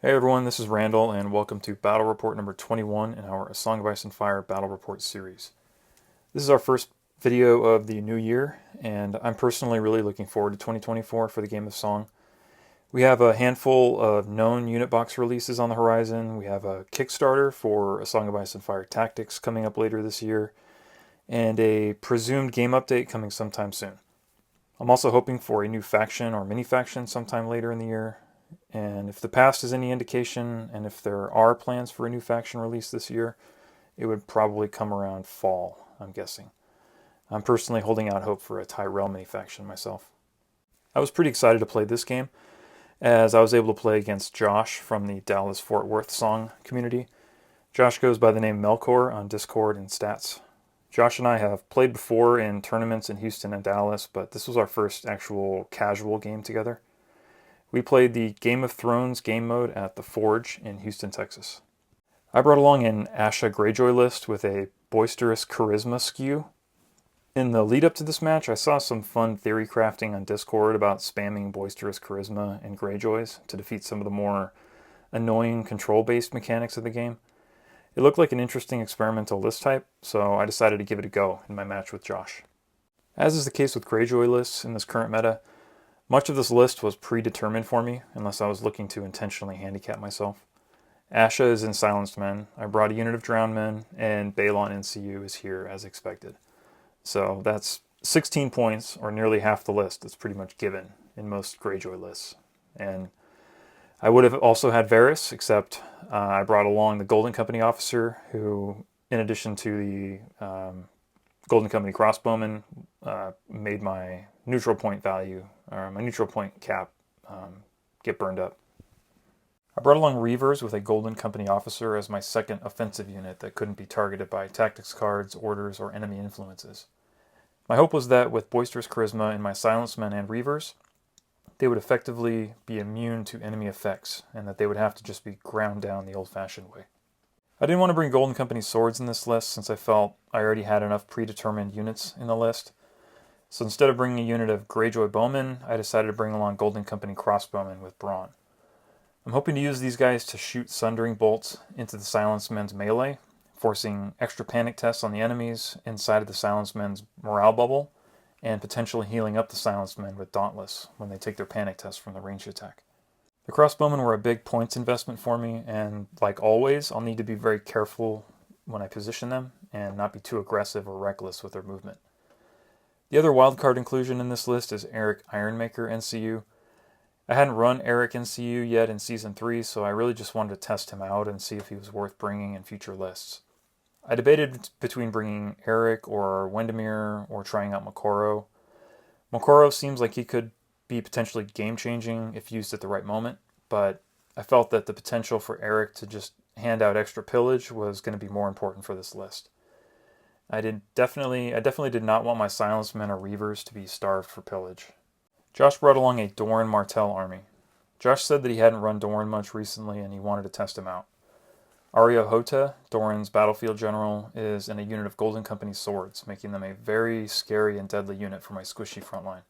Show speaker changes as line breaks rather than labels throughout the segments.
Hey everyone, this is Randall, and welcome to Battle Report number 21 in our A Song of Ice and Fire Battle Report series. This is our first video of the new year, and I'm personally really looking forward to 2024 for the Game of Song. We have a handful of known unit box releases on the horizon. We have a Kickstarter for A Song of Ice and Fire Tactics coming up later this year, and a presumed game update coming sometime soon. I'm also hoping for a new faction or mini-faction sometime later in the year. And if the past is any indication, and if there are plans for a new faction release this year, it would probably come around fall, I'm guessing. I'm personally holding out hope for a Tyrell mini-faction myself. I was pretty excited to play this game, as I was able to play against Josh from the Dallas-Fort Worth Song community. Josh goes by the name Melkor on Discord and Stats. Josh and I have played before in tournaments in Houston and Dallas, but this was our first actual casual game together. We played the Game of Thrones game mode at the Forge in Houston, Texas. I brought along an Asha Greyjoy list with a boisterous charisma skew. In the lead up to this match, I saw some fun theory crafting on Discord about spamming boisterous charisma and Greyjoys to defeat some of the more annoying control-based mechanics of the game. It looked like an interesting experimental list type, so I decided to give it a go in my match with Josh. As is the case with Greyjoy lists in this current meta, much of this list was predetermined for me, unless I was looking to intentionally handicap myself. Asha is in Silenced Men, I brought a unit of Drowned Men, and Balon NCU is here as expected. So that's 16 points, or nearly half the list that's pretty much given in most Greyjoy lists. And I would have also had Varys, except I brought along the Golden Company officer, who, in addition to the Golden Company crossbowman, made my neutral point value, or my neutral point cap, get burned up. I brought along Reavers with a Golden Company officer as my second offensive unit that couldn't be targeted by tactics cards, orders, or enemy influences. My hope was that with Boisterous Charisma in my Silenced Men and Reavers, they would effectively be immune to enemy effects, and that they would have to just be ground down the old-fashioned way. I didn't want to bring Golden Company swords in this list since I felt I already had enough predetermined units in the list. So instead of bringing a unit of Greyjoy bowmen, I decided to bring along Golden Company crossbowmen with brawn. I'm hoping to use these guys to shoot Sundering bolts into the Silenced Men's melee, forcing extra panic tests on the enemies inside of the Silenced Men's morale bubble, and potentially healing up the Silenced Men with Dauntless when they take their panic test from the ranged attack. The crossbowmen were a big points investment for me, and like always, I'll need to be very careful when I position them and not be too aggressive or reckless with their movement. The other wildcard inclusion in this list is Eric Ironmaker NCU. I hadn't run Eric NCU yet in Season 3, so I really just wanted to test him out and see if he was worth bringing in future lists. I debated between bringing Eric or Wendemir or trying out Mokoro. Mokoro seems like he could be potentially game-changing if used at the right moment, but I felt that the potential for Eric to just hand out extra pillage was going to be more important for this list. I definitely did not want my Silenced Men or Reavers to be starved for pillage. Josh brought along a Doran Martell army. Josh said that he hadn't run Doran much recently and he wanted to test him out. Arya Hota, Doran's battlefield general, is in a unit of Golden Company swords, making them a very scary and deadly unit for my squishy frontline.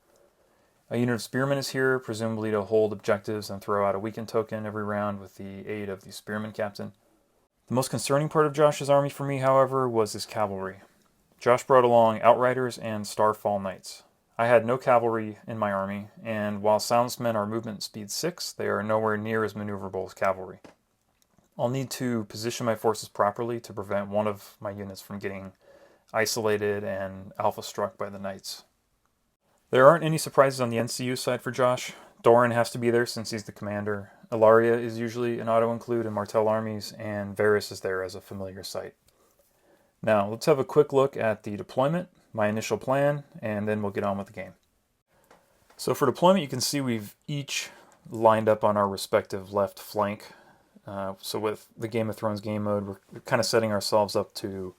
A unit of spearmen is here, presumably to hold objectives and throw out a weaken token every round with the aid of the spearman captain. The most concerning part of Josh's army for me, however, was his cavalry. Josh brought along Outriders and Starfall Knights. I had no cavalry in my army, and while Silenced Men are movement speed 6, they are nowhere near as maneuverable as cavalry. I'll need to position my forces properly to prevent one of my units from getting isolated and alpha struck by the Knights. There aren't any surprises on the NCU side for Josh. Doran has to be there since he's the commander. Ilaria is usually an auto-include in Martell armies, and Varys is there as a familiar sight. Now, let's have a quick look at the deployment, my initial plan, and then we'll get on with the game. So for deployment, you can see we've each lined up on our respective left flank. So with the Game of Thrones game mode, we're kind of setting ourselves up to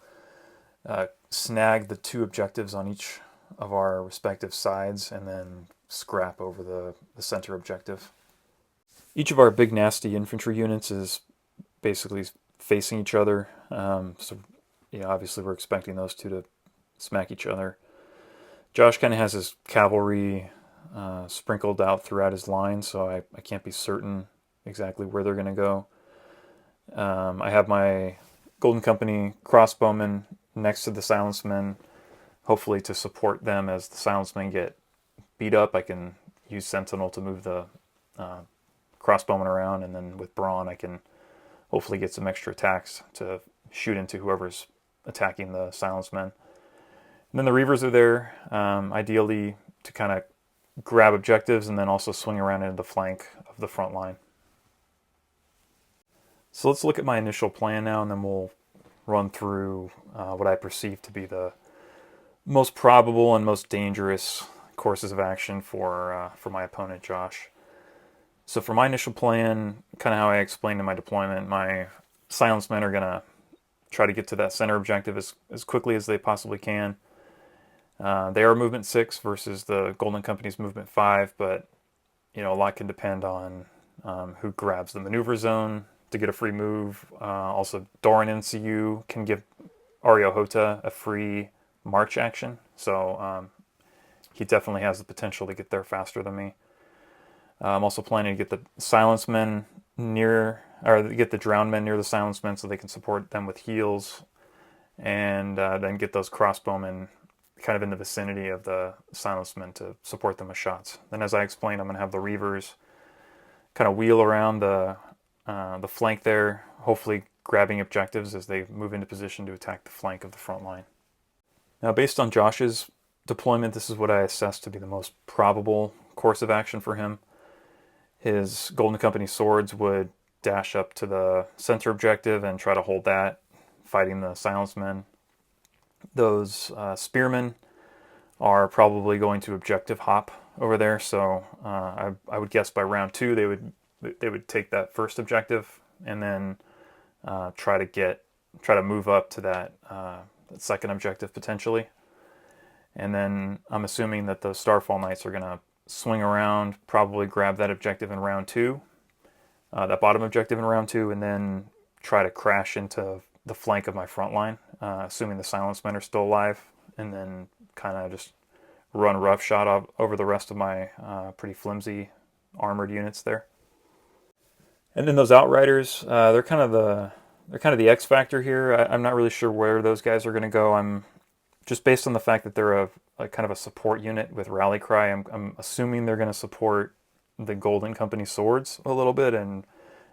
snag the 2 objectives on each of our respective sides and then scrap over the center objective. Each of our big nasty infantry units is basically facing each other. Obviously we're expecting those 2 to smack each other. Josh kind of has his cavalry sprinkled out throughout his line, so I can't be certain exactly where they're going to go. I have my Golden Company crossbowmen next to the silencemen, hopefully to support them as the silencemen get beat up. I can use Sentinel to move the crossbowmen around, and then with Brawn I can hopefully get some extra attacks to shoot into whoever's attacking the silencemen. And then the Reavers are there, ideally to kind of grab objectives and then also swing around into the flank of the front line. So let's look at my initial plan now, and then we'll run through what I perceive to be the most probable and most dangerous courses of action for my opponent, Josh. So for my initial plan, kind of how I explained in my deployment, my silencemen are going to try to get to that center objective as quickly as they possibly can. They are movement 6 versus the Golden Company's movement 5, but a lot can depend on who grabs the maneuver zone to get a free move. Also, Doran NCU can give Ario Hota a free march action, so he definitely has the potential to get there faster than me. I'm also planning to get the silencemen get the drowned men near the silencemen so they can support them with heals, and then get those crossbowmen kind of in the vicinity of the silencemen to support them with shots. Then, as I explained, I'm going to have the Reavers kind of wheel around the flank there, hopefully grabbing objectives as they move into position to attack the flank of the front line. Now, based on Josh's deployment, this is what I assess to be the most probable course of action for him. His Golden Company swords would dash up to the center objective and try to hold that, fighting the silencemen. Those spearmen are probably going to objective hop over there, so I would guess by round 2 they would take that first objective and then try to move up to that second objective potentially. And then I'm assuming that the Starfall Knights are going to swing around, probably grab that objective in round 2, that bottom objective in round 2, and then try to crash into the flank of my front line, assuming the silencemen are still alive, and then kind of just run roughshod over the rest of my pretty flimsy armored units there. And then those Outriders, they're kind of the X factor here. I'm not really sure where those guys are going to go. I'm just based on the fact that they're a kind of a support unit with Rally Cry. I'm assuming they're going to support the Golden Company swords a little bit and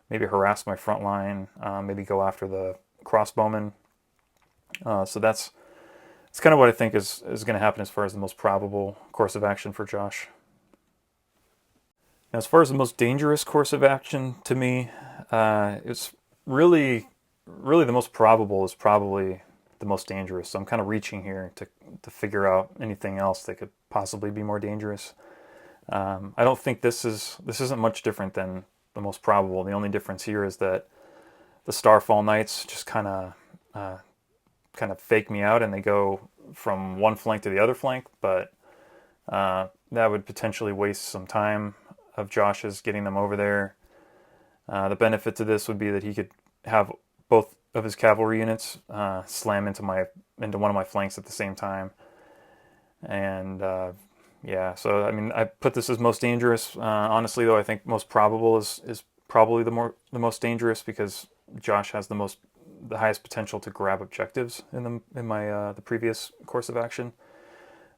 maybe harass my front line, maybe go after the crossbowmen. So that's kind of what I think is going to happen as far as the most probable course of action for Josh. Now, as far as the most dangerous course of action to me, it's really the most probable is probably the most dangerous. So I'm kind of reaching here to figure out anything else that could possibly be more dangerous. I don't think this isn't much different than the most probable. The only difference here is that the Starfall Knights just kind of fake me out and they go from one flank to the other flank, but that would potentially waste some time of Josh's getting them over there. The benefit to this would be that he could have both of his cavalry units slam into one of my flanks at the same time. And so I mean, I put this as most dangerous. Honestly, though, I think most probable is probably the most dangerous because Josh has the highest potential to grab objectives in the previous course of action.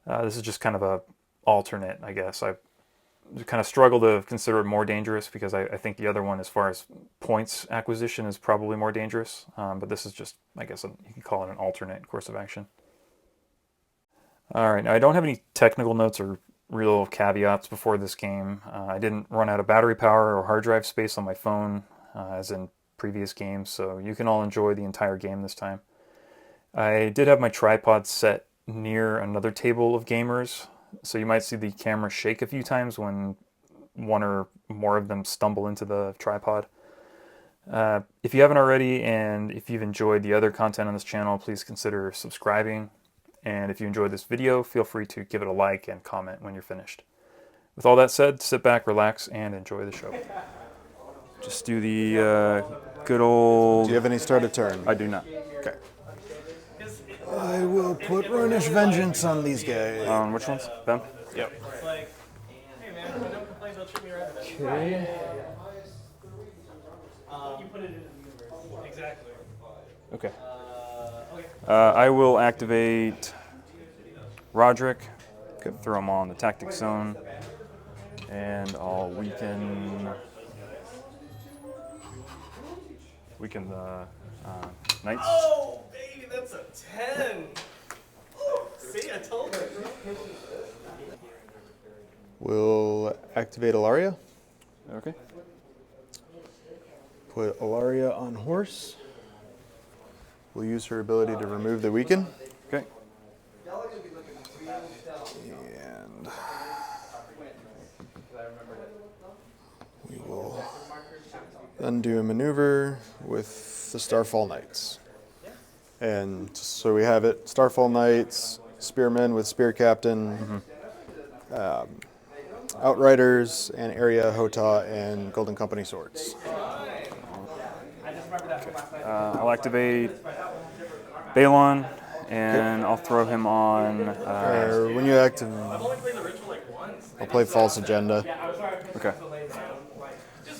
This is just kind of a alternate, I guess. I kind of struggle to consider it more dangerous because I think the other one, as far as points acquisition, is probably more dangerous. But this is just, I guess, you can call it an alternate course of action. All right, now I don't have any technical notes or real caveats before this game. I didn't run out of battery power or hard drive space on my phone, as in previous games, so you can all enjoy the entire game this time. I did have my tripod set near another table of gamers, so you might see the camera shake a few times when one or more of them stumble into the tripod. If you haven't already, and if you've enjoyed the other content on this channel, please consider subscribing. And if you enjoyed this video, feel free to give it a like and comment when you're finished. With all that said, sit back, relax, and enjoy the show. Just do the good old...
Do you have any start a turn?
I do not.
Okay. I will put Runish Vengeance on these guys.
On which ones? Them?
Yep.
Okay.
You put it in the universe. Exactly.
Okay. I will activate Roderick, throw him on the tactic zone, and I'll weaken the knights.
Oh, baby, that's a 10. See, I told you.
We'll activate Ilaria.
Okay.
Put Ilaria on horse. We'll use her ability to remove the weaken.
Okay.
And we will then do a maneuver with the Starfall Knights. And so we have it, Starfall Knights, Spearmen with Spear Captain, Outriders, and Area Hota, and Golden Company Swords.
I'll activate Balon, and I'll throw him on.
Or when you activate, I'll play False Agenda.
Okay.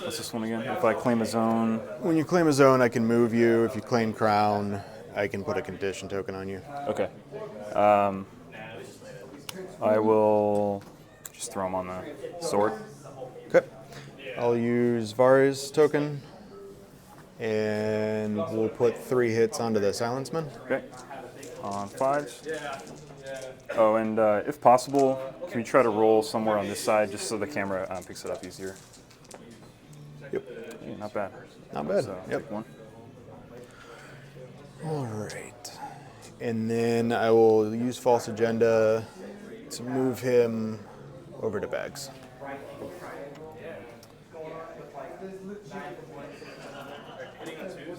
What's this one again? If I claim a zone.
When you claim a zone, I can move you. If you claim Crown, I can put a condition token on you.
Okay. I will just throw him on the sword.
Okay. I'll use Var's token, and we'll put 3 hits onto the Silenceman.
Okay. On 5s. Oh, and if possible, can we try to roll somewhere on this side just so the camera picks it up easier?
Yep.
Yeah, not bad.
Not bad.
So,
Yep.
take one.
All right. And then I will use False Agenda to move him over to Bags.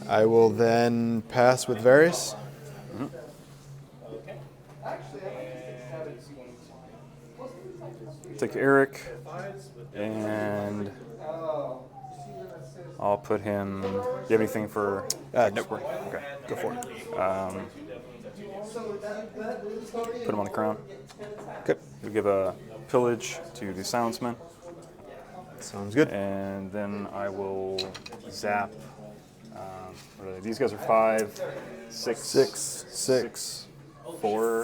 I will then pass with Varys.
Take Eric, and I'll put him. Do you have anything for?
No.
Okay.
Go for it.
Put him on the crown.
Okay.
We'll give a pillage to the Silenceman,
Sounds good.
and then I will zap. What are they? These guys are 5, 6,
6.
4.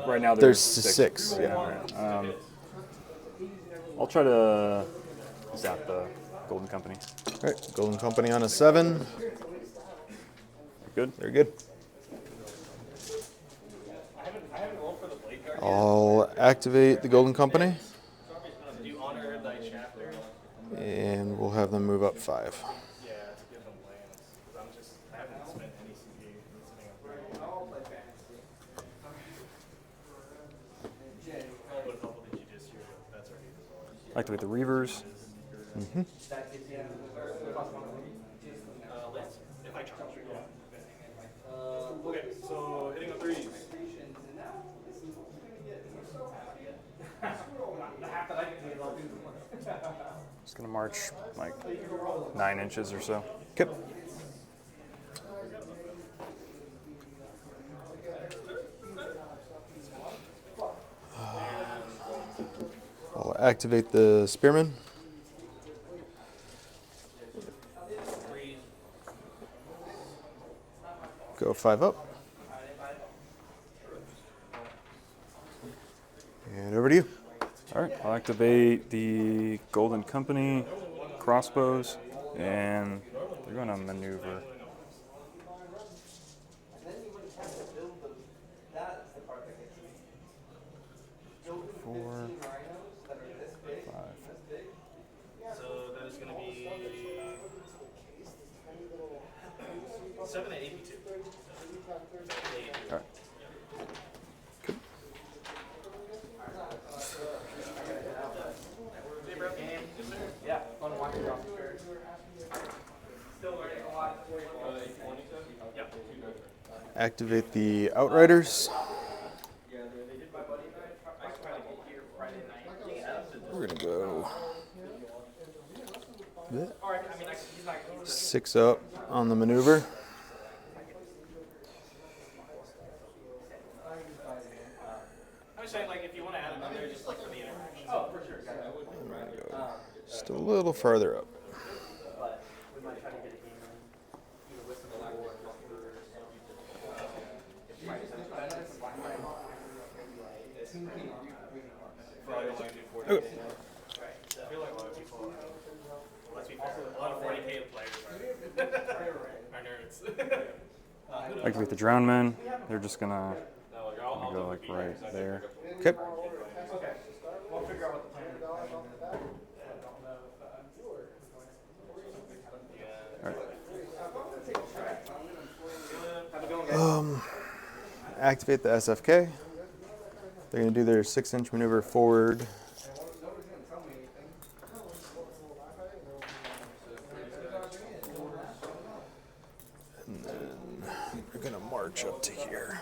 Right now
There's
there's
6. Yeah.
Right. I'll try to zap the Golden Company.
All right. Golden Company on a 7.
Good.
They're good. I'll activate the Golden Company, and we'll have them move up 5.
Activate the Reavers.
Okay, so hitting a 3.
Just gonna march like 9 inches or so.
Okay. I'll activate the Spearman. Go 5 up. And over to you.
All right, I'll activate the Golden Company crossbows, and they're going to maneuver. Four, 5.
So that is going to be 7 to 82.
All right.
Yeah, fun watching you. Still learning a lot. Yep.
Activate the Outriders. We're going to go 6 up on the maneuver.
I was saying, like, if you want to add another, just like for the interaction. Oh, for sure.
I'm going to go just a little farther up.
We might try to get it
Okay.
I feel like a lot of people, let's be fair, a lot of 40K players are nerds.
Activate the drown men. They're just gonna go like right there.
Okay. Activate the SFK. They're going to do their 6-inch maneuver forward. And then they're going to march up to here.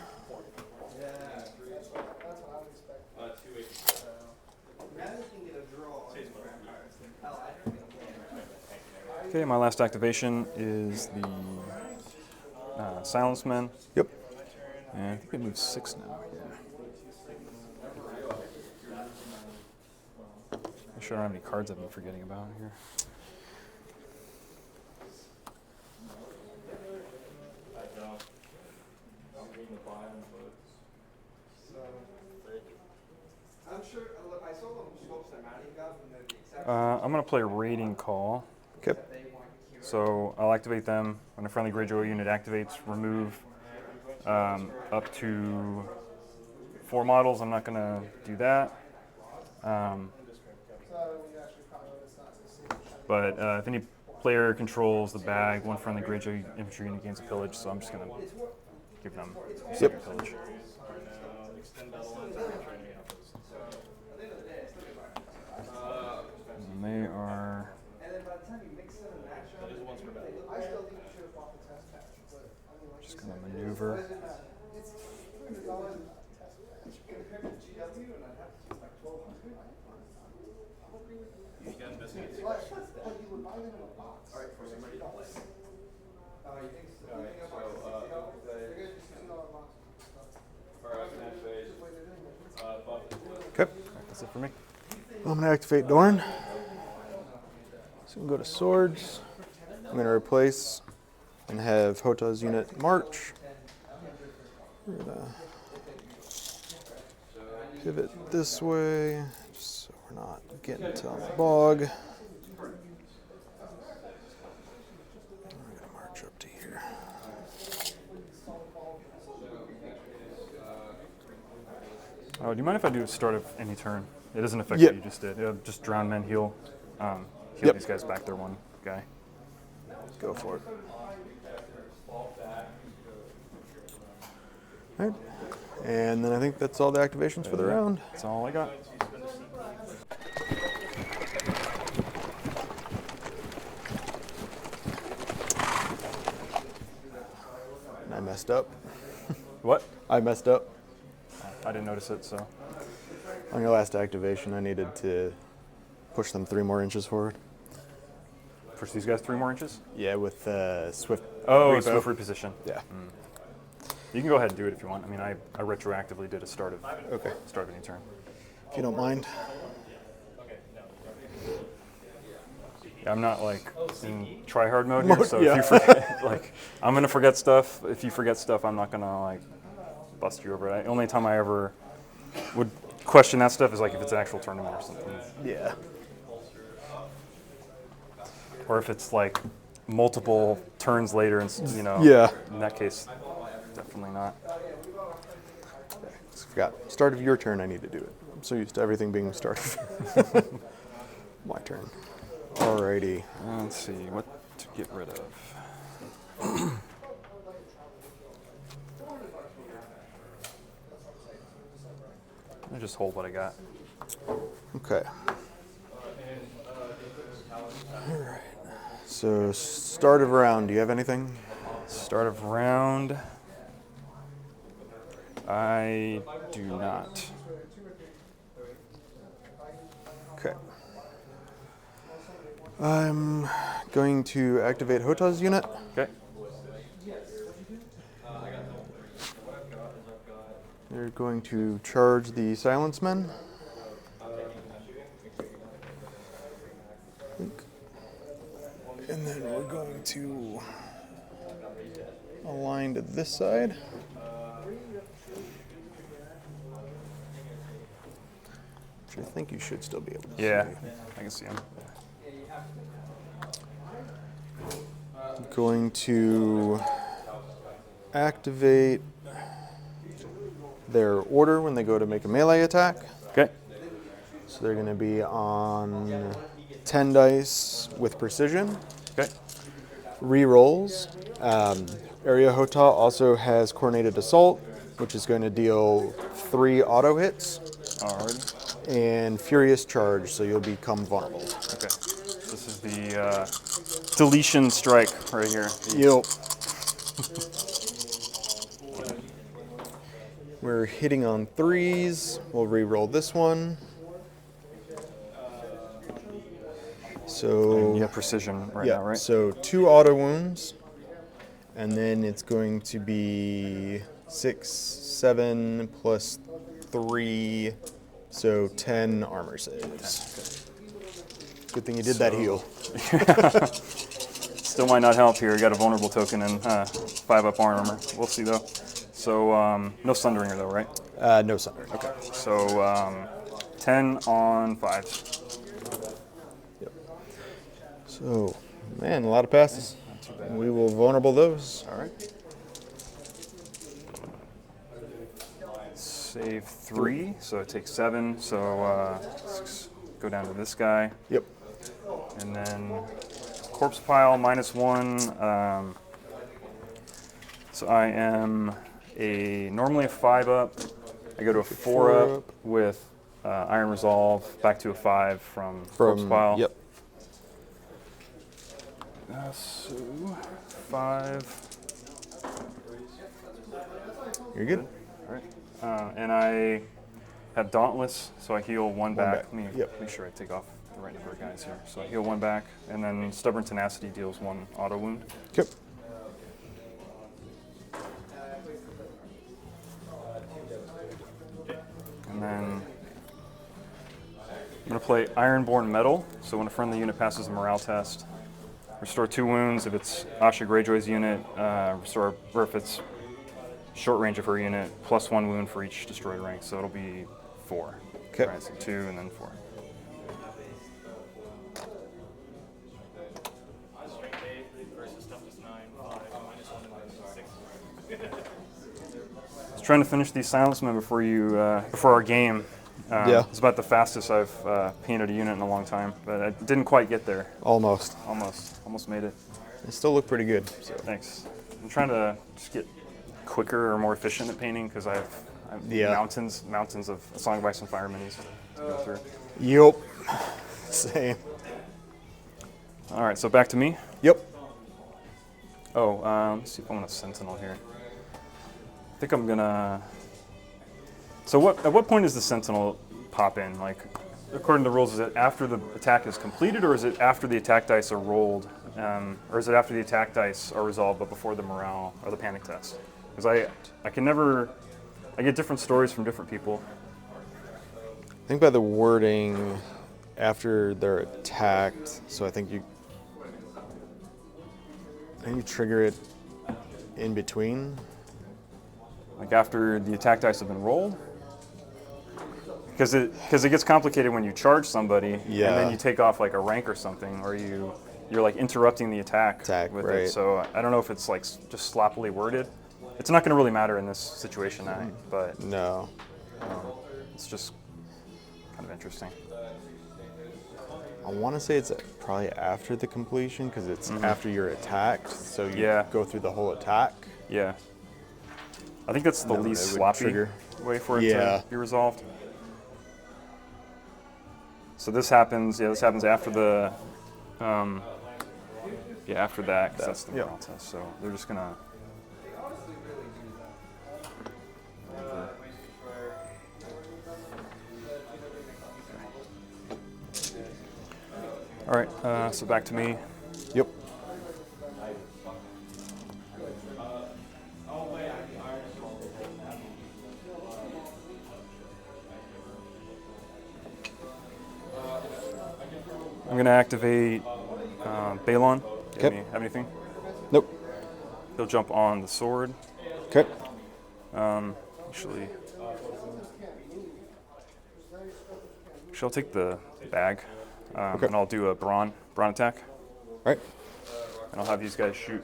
Okay, my last activation is the Silence Men.
Yep.
And I think they move 6 now. I'm sure I don't have any cards I've been forgetting about here. I'm going to play Raiding Call.
Okay.
So I'll activate them. When a friendly Greyjoy unit activates, remove up to 4 models. I'm not going to do that. But if any player controls the bag, one friendly Greyjoy infantry unit gains a pillage, so I'm just going to give them a second pillage. And they are... just going to maneuver.
Okay.
That's it for me.
I'm going to activate Doran. So I'm going to go to swords. I'm going to replace and have Hota's unit march. We're going to pivot this way, just so we're not getting into the bog. I'm going to march up to here.
Oh, do you mind if I do a start of any turn? It doesn't affect
Yep.
what you just did. Just drown men heal. Heal
Yep.
these guys back. They're one guy.
Go for it. All right. And then I think that's all the activations for the round.
That's all I got.
And I messed up.
What?
I messed up.
I didn't notice it, so.
On your last activation, I needed to push them 3 more inches forward.
Push these guys 3 more inches?
Yeah, with Swift.
Oh,
repo.
swift reposition.
Yeah.
You can go ahead and do it if you want. I mean, I retroactively did a start of any turn.
If you don't mind.
Yeah, I'm not like in try-hard mode here, so
yeah.
if you forget, like, I'm gonna forget stuff. If you forget stuff, I'm not gonna like bust you over it. Only time I ever would question that stuff is like if it's an actual tournament or something,
Yeah.
or if it's like multiple turns later, and
Yeah.
In that case, definitely not.
Forgot. Start of your turn, I need to do it. I'm so used to everything being started. My turn. Alrighty.
Let's see what to get rid of. I just hold what I got.
Okay. Alright. So, start of round, do you have anything?
Start of round. I do not.
Okay. I'm going to activate Hota's unit.
Okay.
They're going to charge the Silence Men. And then we're going to align to this side. which I think you should still be able to
Yeah,
see.
I can see him.
Going to activate their order when they go to make a melee attack.
Okay.
So they're going to be on 10 dice with precision.
Okay.
Rerolls. Area Hota also has Coordinated Assault, which is going to deal 3 auto hits,
Alrighty.
and Furious Charge, so you'll become vulnerable.
Okay. This is the deletion strike right here.
Yep. We're hitting on 3s. We'll re-roll this one. So
You have precision right
yeah,
now, right?
so 2 auto wounds, and then it's going to be 6, 7 plus 3, so 10 armor saves. Good thing you did that heal.
Still might not help here. You got a vulnerable token and 5-up armor. We'll see though. So no Sunderinger though, right?
No sunder.
Okay. So 10 on 5s.
Yep. So, man, a lot of passes. We will vulnerable those.
All right. Save 3, so it takes 7. So go down to this guy.
Yep.
And then corpse pile -1. So I am normally a 5-up. I go to a 4-up with Iron Resolve, back to a 5 from corpse pile.
Yep.
So 5.
You're good.
All right. And I have Dauntless, so I heal 1 back.
back.
Let me
Yep.
make sure I take off the right number of guys here. So I heal 1 back, and then Stubborn Tenacity deals 1 auto wound.
Yep.
And then I'm going to play Ironborn Metal. So when a friendly unit passes a morale test, restore 2 wounds. If it's Asha Greyjoy's unit, restore, or if it's short range of her unit, +1 wound for each destroyed rank. So it'll be 4.
Okay.
Right, so 2 and then 4.
Strength 8 versus toughness 9, 5, -1, -6.
I was trying to finish these silence men before our game.
Yeah.
It's about the fastest I've painted a unit in a long time, but I didn't quite get there.
Almost.
Almost made it.
They still look pretty good. So.
Thanks. I'm trying to just get quicker or more efficient at painting because I have
Yeah.
mountains of A Song of Ice and Fire minis to go through.
Yep. Same.
All right, so back to me.
Yep.
Oh, let's see if I want a Sentinel here. I think I'm gonna. So at what point does the Sentinel pop in? Like, according to the rules, is it after the attack is completed, or is it after the attack dice are rolled, or is it after the attack dice are resolved but before the morale or the panic test? Because I can never. I get different stories from different people.
I think by the wording, after they're attacked, so I think you trigger it in between.
Like after the attack dice have been rolled? Because it gets complicated when you charge somebody and
Yeah.
then you take off like a rank or something, or you're like interrupting the attack with
right.
it. So I don't know if it's like just sloppily worded. It's not going to really matter in this situation, but
No.
it's just kind of interesting.
I want to say it's probably after the completion because it's after you're attacked, so you
Yeah.
go through the whole attack.
Yeah. I think that's the
Then
least
it would
sloppy
trigger.
way for it
Yeah.
to be resolved. So this happens. Yeah, this happens after the. After that, 'cause that's the
yeah.
morale test. So they're just gonna. All right. So back to me.
Yep.
I'm gonna activate Balon. Do
Okay.
you have anything?
Nope.
He'll jump on the sword.
Okay.
Actually, Actually, I'll take the bag,
Okay.
and I'll do a brawn attack,
Right.
and I'll have these guys shoot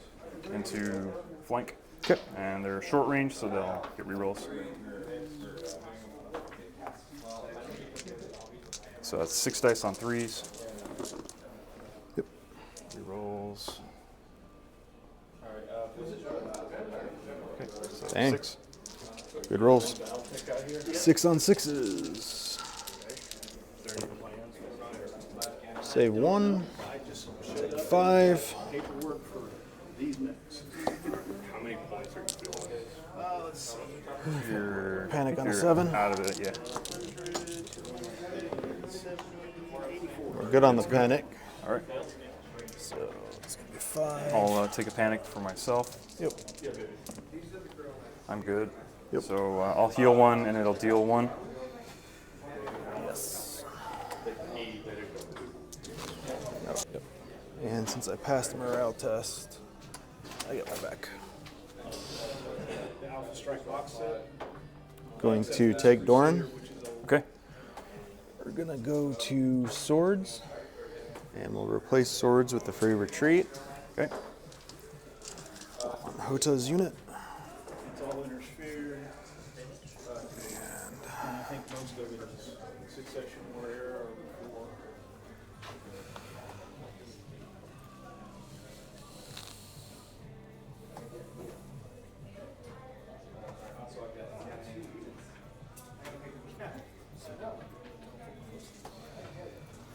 into flank.
Okay.
And they're short range, so they'll get rerolls. So that's 6 dice on 3s.
Yep.
Rerolls. Okay, so
Dang.
6.
Good rolls. 6 on 6s. Save 1. Take 5.
Paperwork for these mechs. How many points are you feeling? Let's see.
You're,
Panic on a
you're
7.
out of it, yeah.
We're good on the panic.
All right.
So it's going to be 5.
I'll take a panic for myself.
Yep.
I'm good.
Yep.
So I'll heal 1 and it'll deal 1.
Yes. Yep. And since I passed the morale test, I get my back.
Alpha Strike box set.
Going to take Doran.
Okay.
We're going to go to swords. And we'll replace swords with the free retreat.
Okay.
On Hota's unit.
It's all inner sphere. And I think most of it is succession warrior or 4.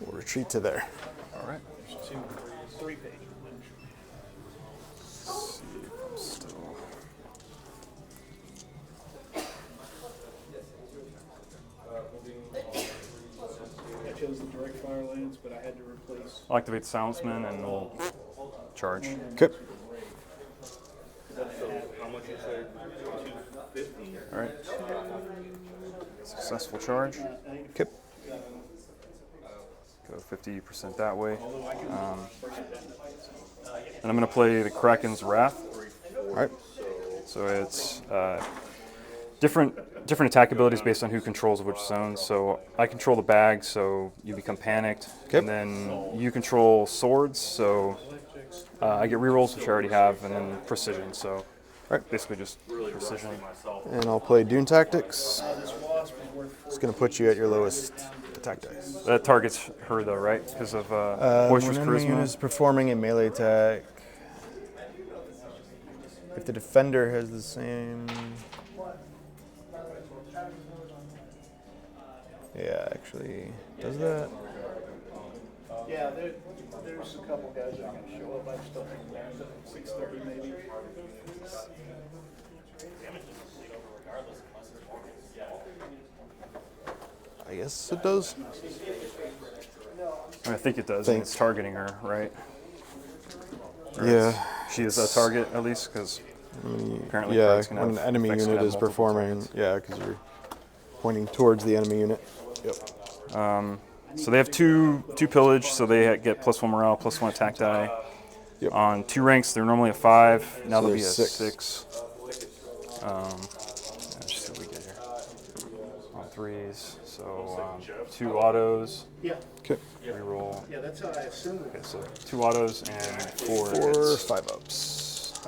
We'll retreat to there.
All right.
There's 2, 3 pages.
Let's see if I'm still.
I chose the direct fire lance, but I had to replace.
I'll activate Soundsman and we'll charge.
Okay.
How much is there? 250?
All right. Successful charge.
Okay.
Go 50% that way. And I'm going to play the Kraken's Wrath.
All right.
So it's different attack abilities based on who controls which zones. So I control the bag, so you become panicked.
Okay.
And then you control swords, so I get rerolls, which I already have, and then precision. So basically just precision.
And I'll play Dune Tactics. It's going to put you at your lowest attack dice.
That targets her though, right? Because of boisterous
When an enemy unit is
charisma.
performing a melee attack, if the defender has the same... Yeah, actually, does that?
Yeah, there's a couple guys that are going to show up. I just don't think they're at 6:30 maybe.
I guess it does.
I think it does. And
Thanks.
it's targeting her, right? Or
Yeah.
She is a target at least, because apparently
Yeah,
Craig's gonna
when an
have
enemy
effects
unit
gonna
is
have multiple
performing,
targets.
yeah, because you're pointing towards the enemy unit. Yep.
So they have two pillage, so they get +1 morale, +1 attack die.
Yep.
On 2 ranks, they're normally a 5. Now
So
they'll be a
there's
6. Let's just see what we get here. On 3s, so 2 autos.
Yeah,
Okay.
Reroll.
yeah, that's how I assumed it.
Okay, so 2 autos and 4
4
hits.
5 ups.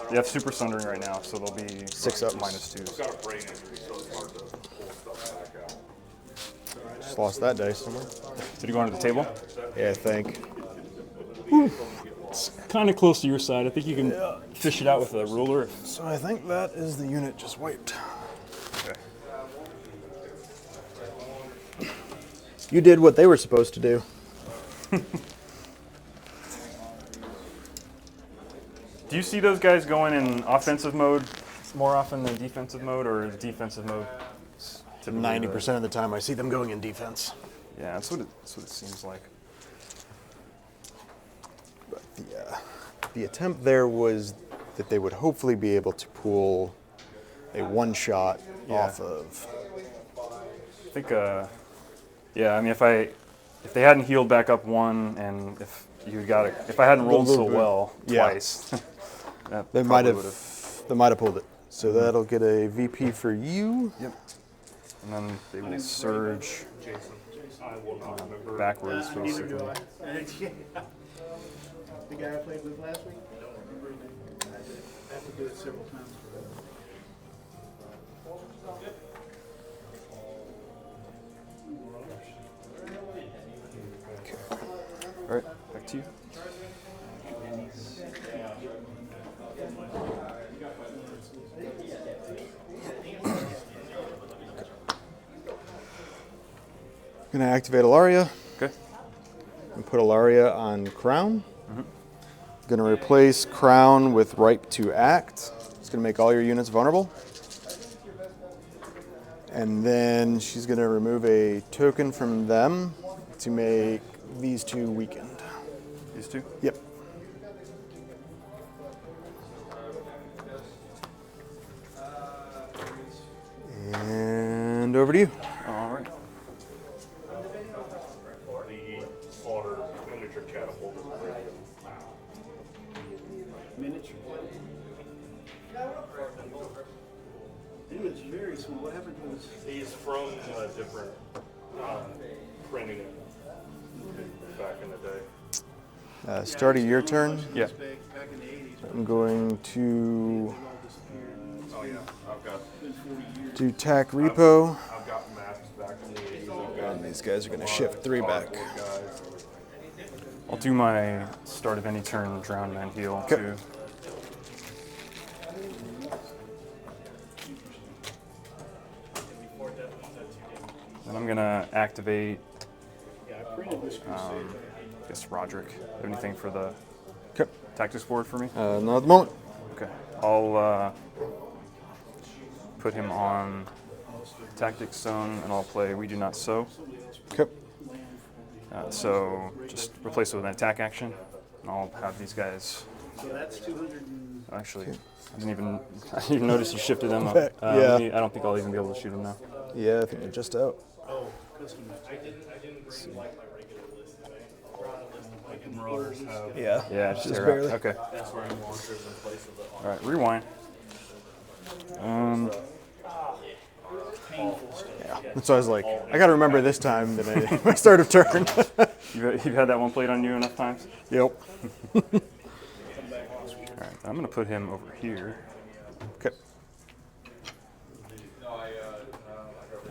They have super sundering right now, so they'll be
6 ups.
-2.
Got a brain injury, so it's hard to pull stuff back out.
Just lost that dice somewhere.
Did you go under the table?
Yeah, I think.
It's kind of close to your side. I think you can fish it out with a ruler.
So I think that is the unit just wiped.
Okay.
You did what they were supposed to do.
Do you see those guys going in offensive mode more often than defensive mode, or is defensive mode typically
90% of the time I see them going in defense.
Yeah, that's what it seems like.
But the attempt there was that they would hopefully be able to pull a one-shot off of.
I think, yeah. I mean, if they hadn't healed back up 1, and if I hadn't rolled so well
Yeah.
twice, that
They might
probably
have
would've-
pulled it. So that'll get a VP for you.
Yep. And then they will surge.
I will not remember.
backwards,
Neither do
basically.
I. The guy I played with last week? I don't remember his name. I have to do it several times for that.
All right, back to you.
Gonna activate Alaria
Okay.
and put Alaria on Crown. Gonna replace Crown with Ripe to Act. It's gonna make all your units vulnerable. And then she's gonna remove a token from them to make these two weakened.
These two.
Yep. And over to you.
All right.
The slaughter miniature catapult is great.
Miniature. It was very small. What happened to his?
He's from a different printing back in the day.
Start of your turn.
Yeah.
Back in the 80s.
I'm going to
All disappeared.
Oh yeah, I've got
Been 40 years.
do Tack Repo.
I've got maps back in the 80s. I've got
And these guys are gonna shift 3 back.
cardboard guys.
I'll do my start of any turn drown man heal
Okay.
too. Then I'm gonna activate,
Yeah, I printed this crusade.
I guess Roderick. Have anything for the
Okay.
tactics board for me?
Not at the moment.
Okay. I'll put him on tactics zone, and I'll play We Do Not Sow.
Okay.
So just replace it with an attack action, and I'll have these guys.
So that's 200 and...
Actually, I didn't even notice you shifted them up.
Okay, yeah.
I don't think I'll even be able to shoot them now.
Yeah, I think they're just out.
Oh, custom. I didn't bring like my regular list today. Brought a list of like Marauders have.
Yeah.
Yeah, just tear
barely.
out. Okay.
That's where I'm launchers in place of the
All right, rewind.
Painful stuff.
And so I was like, I gotta remember this time that I my start of turn.
You've had that one played on you enough times?
Yep.
All right, I'm going to put him over here.
Okay.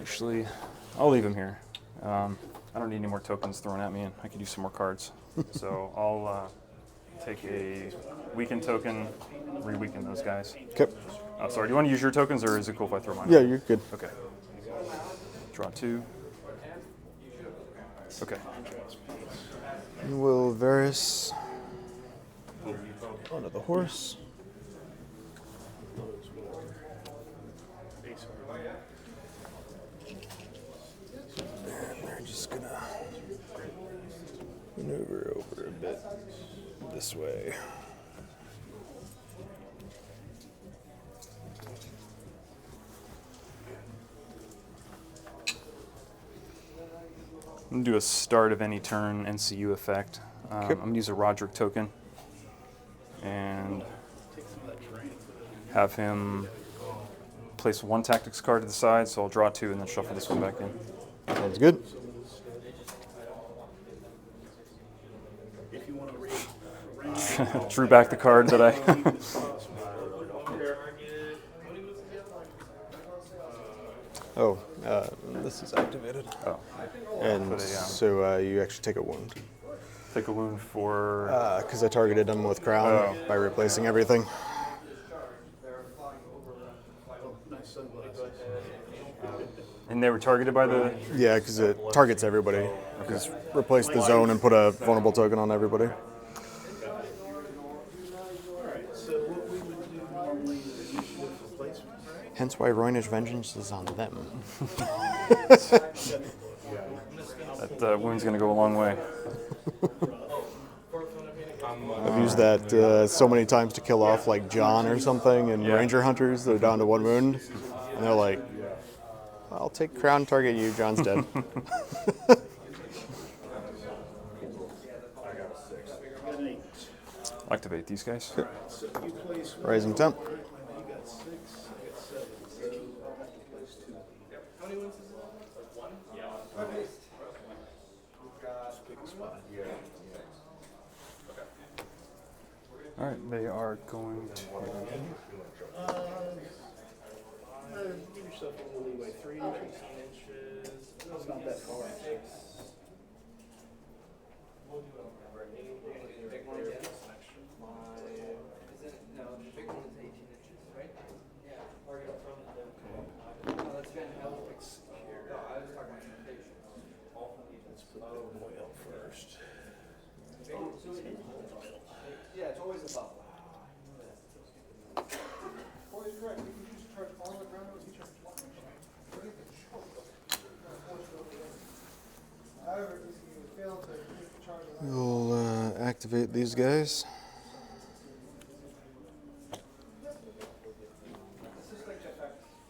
Actually, I'll leave him here. I don't need any more tokens thrown at me, and I could use some more cards. So I'll take a weaken token, re-weaken those guys.
Okay.
Oh, sorry, do you want to use your tokens, or is it cool if I throw mine?
Yeah, you're good.
Okay. Draw 2. Okay.
Will Varys onto the horse. And they're just gonna maneuver over a bit this way.
I'm going to do a start of any turn NCU effect.
Okay.
I'm going to use a Roderick token and have him place one tactics card to the side, so I'll draw 2 and then shuffle this one back in.
Sounds good.
If you want to read,
Drew back the card that I...
Oh, this is activated.
Oh,
And
Put a,
so you actually take a wound.
take a wound for...
Because I targeted them with Crown by replacing everything.
nice sunglasses.
And they were targeted by the...
Yeah, because it targets everybody. Just replace the zone and put a vulnerable token on everybody.
All right, so what we would do normally is initiative replacement, right?
Hence why Roinish Vengeance is on them.
That wound's going to go a long way.
I've used that so many times to kill off like John or something and
Yeah.
Ranger Hunters. They're down to 1 wound. And they're like, I'll take Crown, target you, John's dead.
Got an 8.
Activate these guys.
So you place one.
Rising Temp.
You got 6, I got 7. So I'll have to place 2. How many wins is it? 1? Yeah.
All right, they are going to.
Give yourself a little leeway. 3 to 15 inches. It's not that far. 6. We'll do it over. Big one, yeah. An extra 5.
No, the big one is 18 inches, right? Yeah.
Or get from the.
Oh, that's Van Hell. No, I was talking about invitation.
Let's put the boy up first.
Yeah, it's always above.
Boy is correct. You can just charge all the ground as you charge. However, if you fail to keep the charge alive.
We'll activate these guys.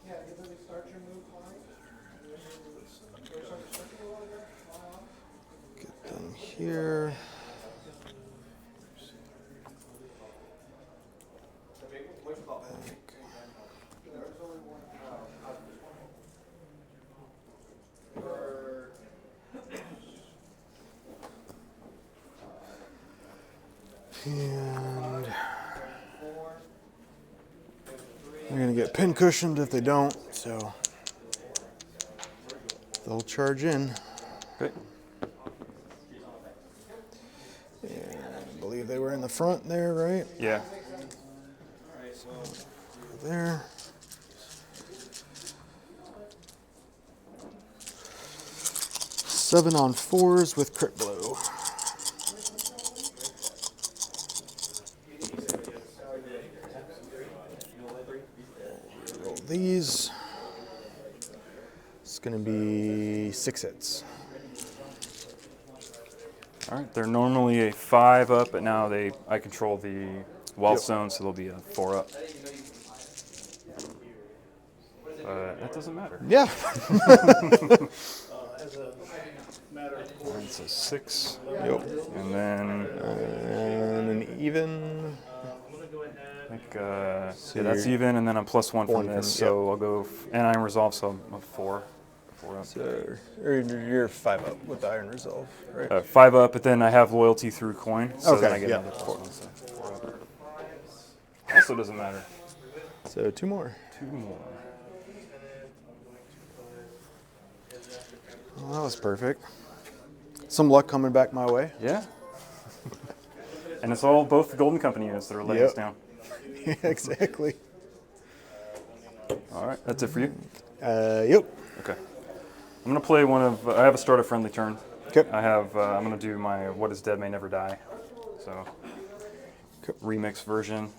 Yeah, you literally start your move flying.
Get them here. And they're gonna get pin cushioned if they don't, so they'll charge in.
Okay.
And I believe they were in the front there, right?
Yeah.
There. Seven on 4s with crit blow. Roll these. It's going to be 6 hits.
All right, they're normally a 5 up, but now I control the wealth zone, so they'll be a 4 up. That doesn't matter.
Yeah.
As a matter of
All right, so 6,
Yep.
and then
And an even.
I'm going to go ahead.
I think yeah, that's
you're-
even, and then I'm +1 from
One
this,
from-
so I'll go and I'm resolved, so I'm a 4 up.
So you're 5 up with the Iron Resolve, right?
5 up, but then I have loyalty through coin, so then
Okay,
I get
yeah.
another +1, so 4 up. Also doesn't matter.
So 2 more.
2 more.
Well, that was perfect. Some luck coming back my way.
Yeah. And it's all both the Golden Company units that are letting us
Yep.
down.
Yeah, exactly.
All right, that's it for you.
Yep.
Okay. I'm gonna play one of. I have a start a friendly turn.
Okay.
I have. I'm gonna do my "What is Dead May Never Die." So remix version.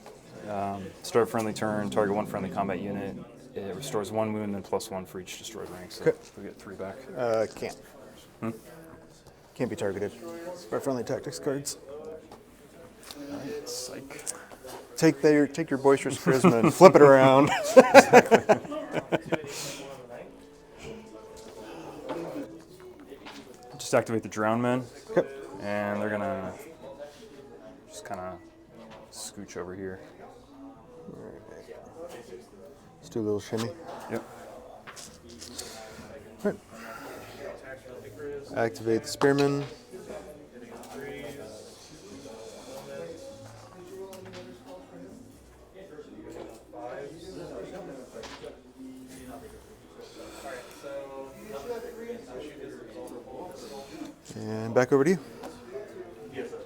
Start a friendly turn. Target 1 friendly combat unit. It restores 1 wound and +1 for each destroyed rank. So
Okay.
we get 3 back.
Can't. Can't be targeted. By friendly tactics cards.
All right. Psych.
Take your boisterous charisma and flip it around.
Just activate the Drown Men,
Okay.
and they're gonna just kind of scooch over here.
Let's do a little shimmy.
Yep.
Right. Activate the Spearman. And back over to you.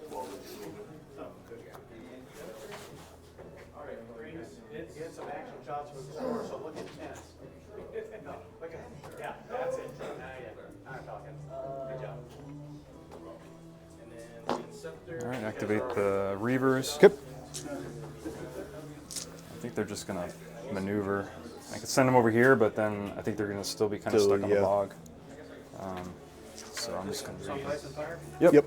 All right, Green, get some action shots with the score, so look at 10. No, look at, yeah, that's it. Now, yeah, I'm talking. Good job. And then the Scepter.
All right. Activate the Reavers.
Okay.
I think they're just gonna maneuver. I could send them over here, but then I think they're gonna still be kind of
Still,
stuck on the
yeah.
bog. So I'm just gonna.
Ice and Fire?
Yep.
Yep.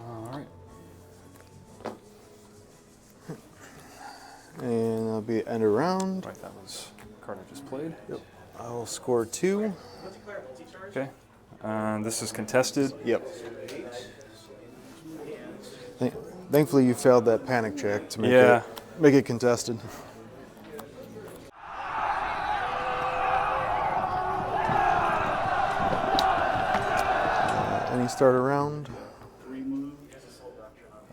All right.
And that'll be end of round.
Right, that was the card I just played.
Yep. I'll score 2.
Okay. This is contested.
Yep. Thankfully, you failed that panic check to make it contested. Any start around?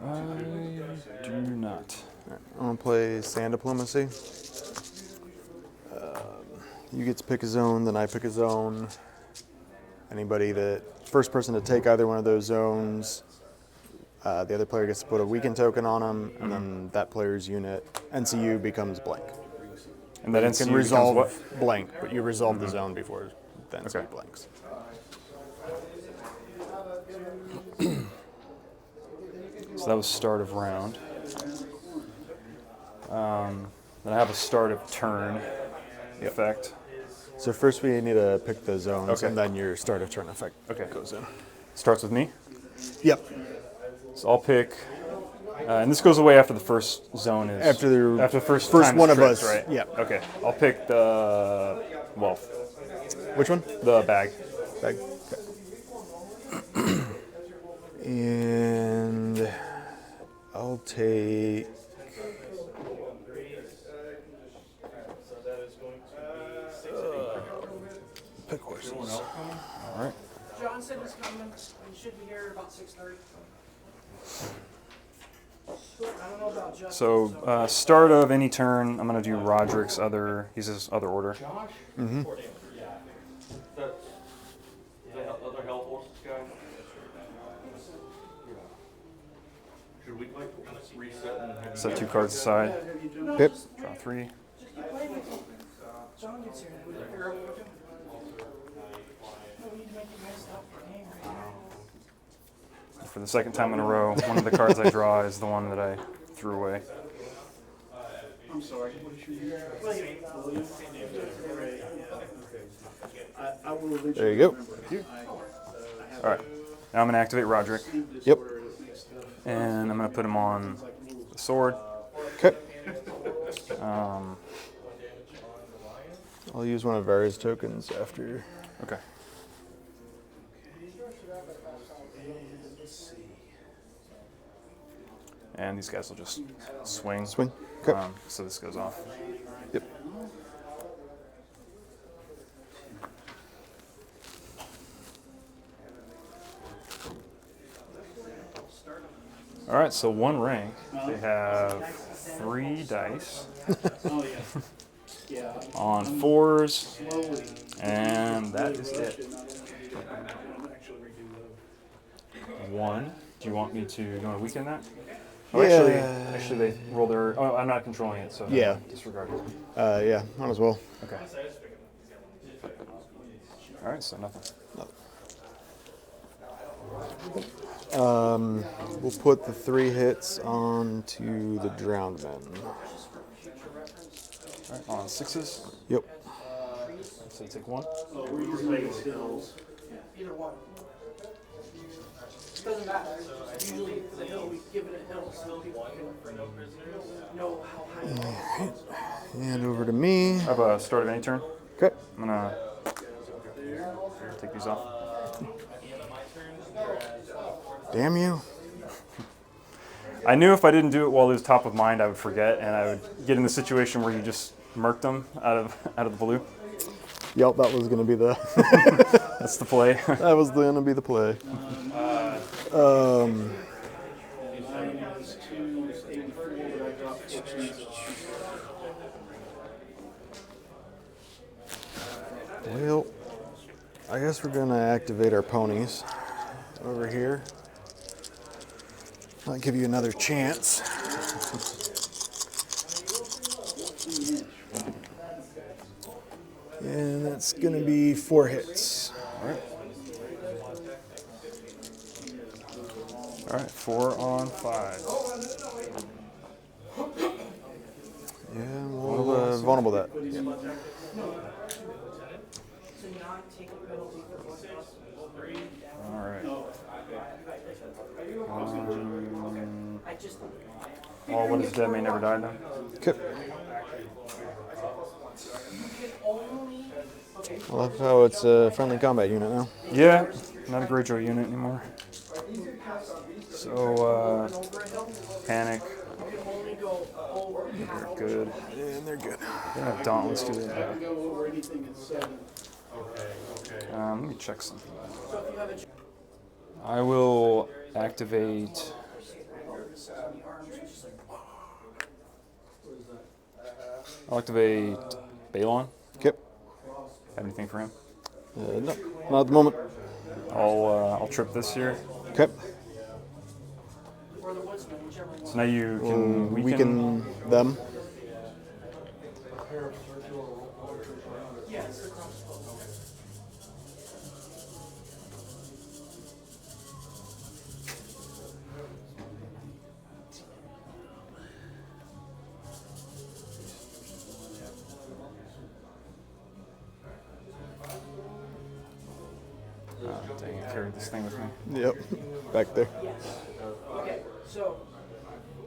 I do not.
I'm gonna play Sand Diplomacy. You get to pick a zone, then I pick a zone. Anybody first person to take either one of those zones, the other player gets to put a weaken token on them, and then that player's unit, NCU, becomes blank.
And that
You
NCU
can resolve
becomes what?
blank, but you resolve the zone before the NCU
Okay.
blanks.
So that was start of round. Then I have a start of turn effect.
So first we need to pick the zones,
Okay.
and then your start of turn effect
Okay.
goes in.
Starts with me.
Yep.
So I'll pick, and this goes away after the first zone is
After
the first
first
time
one
is
of
tripped,
us,
right?
yeah.
Okay. I'll pick the
Which one?
the bag.
Bag. Okay. And I'll take. Pick horses.
All right.
John said he's coming. He should be here about 6:30. I don't know about Justin.
So start of any turn, I'm gonna do Roderick's other. He's his other order.
Mm-hmm.
That's the other health horses guy. Should we like reset and have
Set 2 cards aside.
Yep.
Draw 3.
John gets here. We figure out what we're doing. No, we need to make you guys stop the game right now.
For the second time in a row, one of the cards I draw is the one that I threw away.
I'm sorry. I will eventually.
There you go.
All right. Now I'm gonna activate Roderick,
Yep.
and I'm gonna put him on the sword.
Okay.
Um,
I'll use one of Vera's tokens after.
okay. And these guys will just swing.
Swing. Okay.
So this goes off.
Yep.
All right. So 1 rank. They have 3 dice
Oh, yeah. Yeah.
on 4s,
Slowly.
and that is it.
Actually redo those.
1. Do you want me to? You want to weaken that? Oh,
Yeah.
actually, they roll their. Oh, I'm not controlling it, so
Yeah.
disregard it.
Yeah, might as well.
Okay. All right, so nothing.
We'll put the 3 hits onto the drowned men.
All right, on 6s.
Yep.
So you take 1.
Oh, we're using these hills.
Either one. Doesn't matter. Usually for the hill, we give it a hill so people can know how high.
And over to me.
I have a start of any turn.
Okay.
I'm gonna take these off.
Damn you.
I knew if I didn't do it while it was top of mind, I would forget, and I would get in the situation where you just murked them out of the blue.
Yep, that was gonna be the.
That's the play.
That was gonna be the play. Well, I guess we're gonna activate our ponies over here. I'll give you another chance. And that's gonna be 4 hits.
All right, 4 on 5.
Yeah, we'll vulnerable that.
So not take a penalty for one plus.
All right.
I just.
All what is dead may never die now.
Okay. I love how it's a friendly combat unit now.
Yeah, not a Greyjoy unit anymore. So, panic. They're good.
And they're good.
They have dauntless, do they?
Go over anything at 7.
Let me check something. I will activate. I'll activate Balon.
Okay.
Have anything for him?
No, not at the moment.
I'll trip this here.
Okay.
So now you can
Weaken them.
Oh, dang, I carried this thing with me.
Yep. Back there.
Okay, so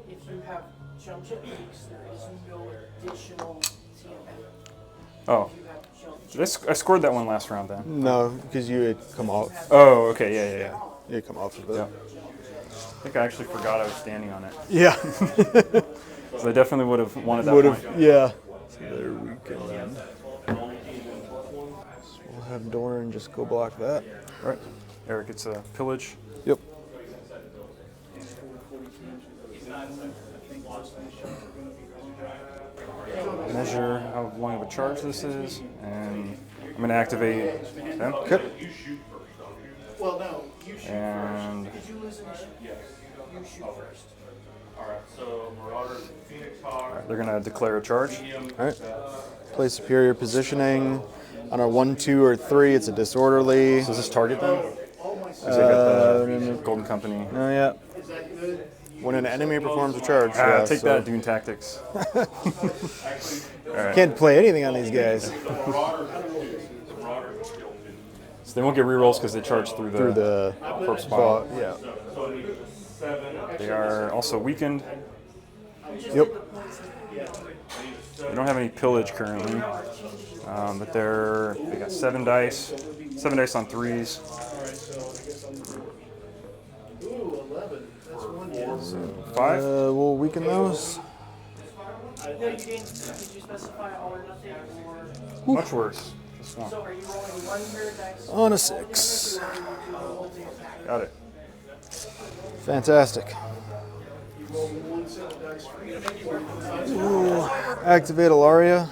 if you have jump jet peaks, there is no additional TMF.
Oh,
If you have jump
did I scored that one last round then.
No, because you had come off.
Oh, okay, yeah.
You had come off of it.
Yeah. I think I actually forgot I was standing on it.
Yeah.
So I definitely would have wanted that
Would
point.
have. Yeah. So they're weakened. So we'll have Doran just go block that.
Right. Eric, it's a pillage.
Yep.
Measure how long of a charge this is, and I'm going to activate them.
Okay.
Well, no, you shoot
And
first. Did you lose initiative? Yes. You shoot first.
Alright, so Marauders and Phoenix Hawk.
they're going to declare a charge.
All right. Play superior positioning. On our 1, 2, or 3, it's a disorderly.
So does this target them? Because they got the Golden Company.
No, yeah. When an enemy performs a charge, yeah,
Take
so
that, Dune Tactics.
Can't play anything on these guys
So they won't get rerolls because they charge through
through the
corpse pile.
yeah.
They are also weakened.
Yep.
They don't have any pillage currently, but they got 7 dice, 7 dice on 3s.
Ooh, 11. That's one, yes.
5.
We'll weaken those.
No, you didn't. Did you specify all or nothing? Or...
Much worse. Just one.
So are you rolling 1 pair of dice?
On a 6.
Got it.
Fantastic. Ooh, activate Ilaria.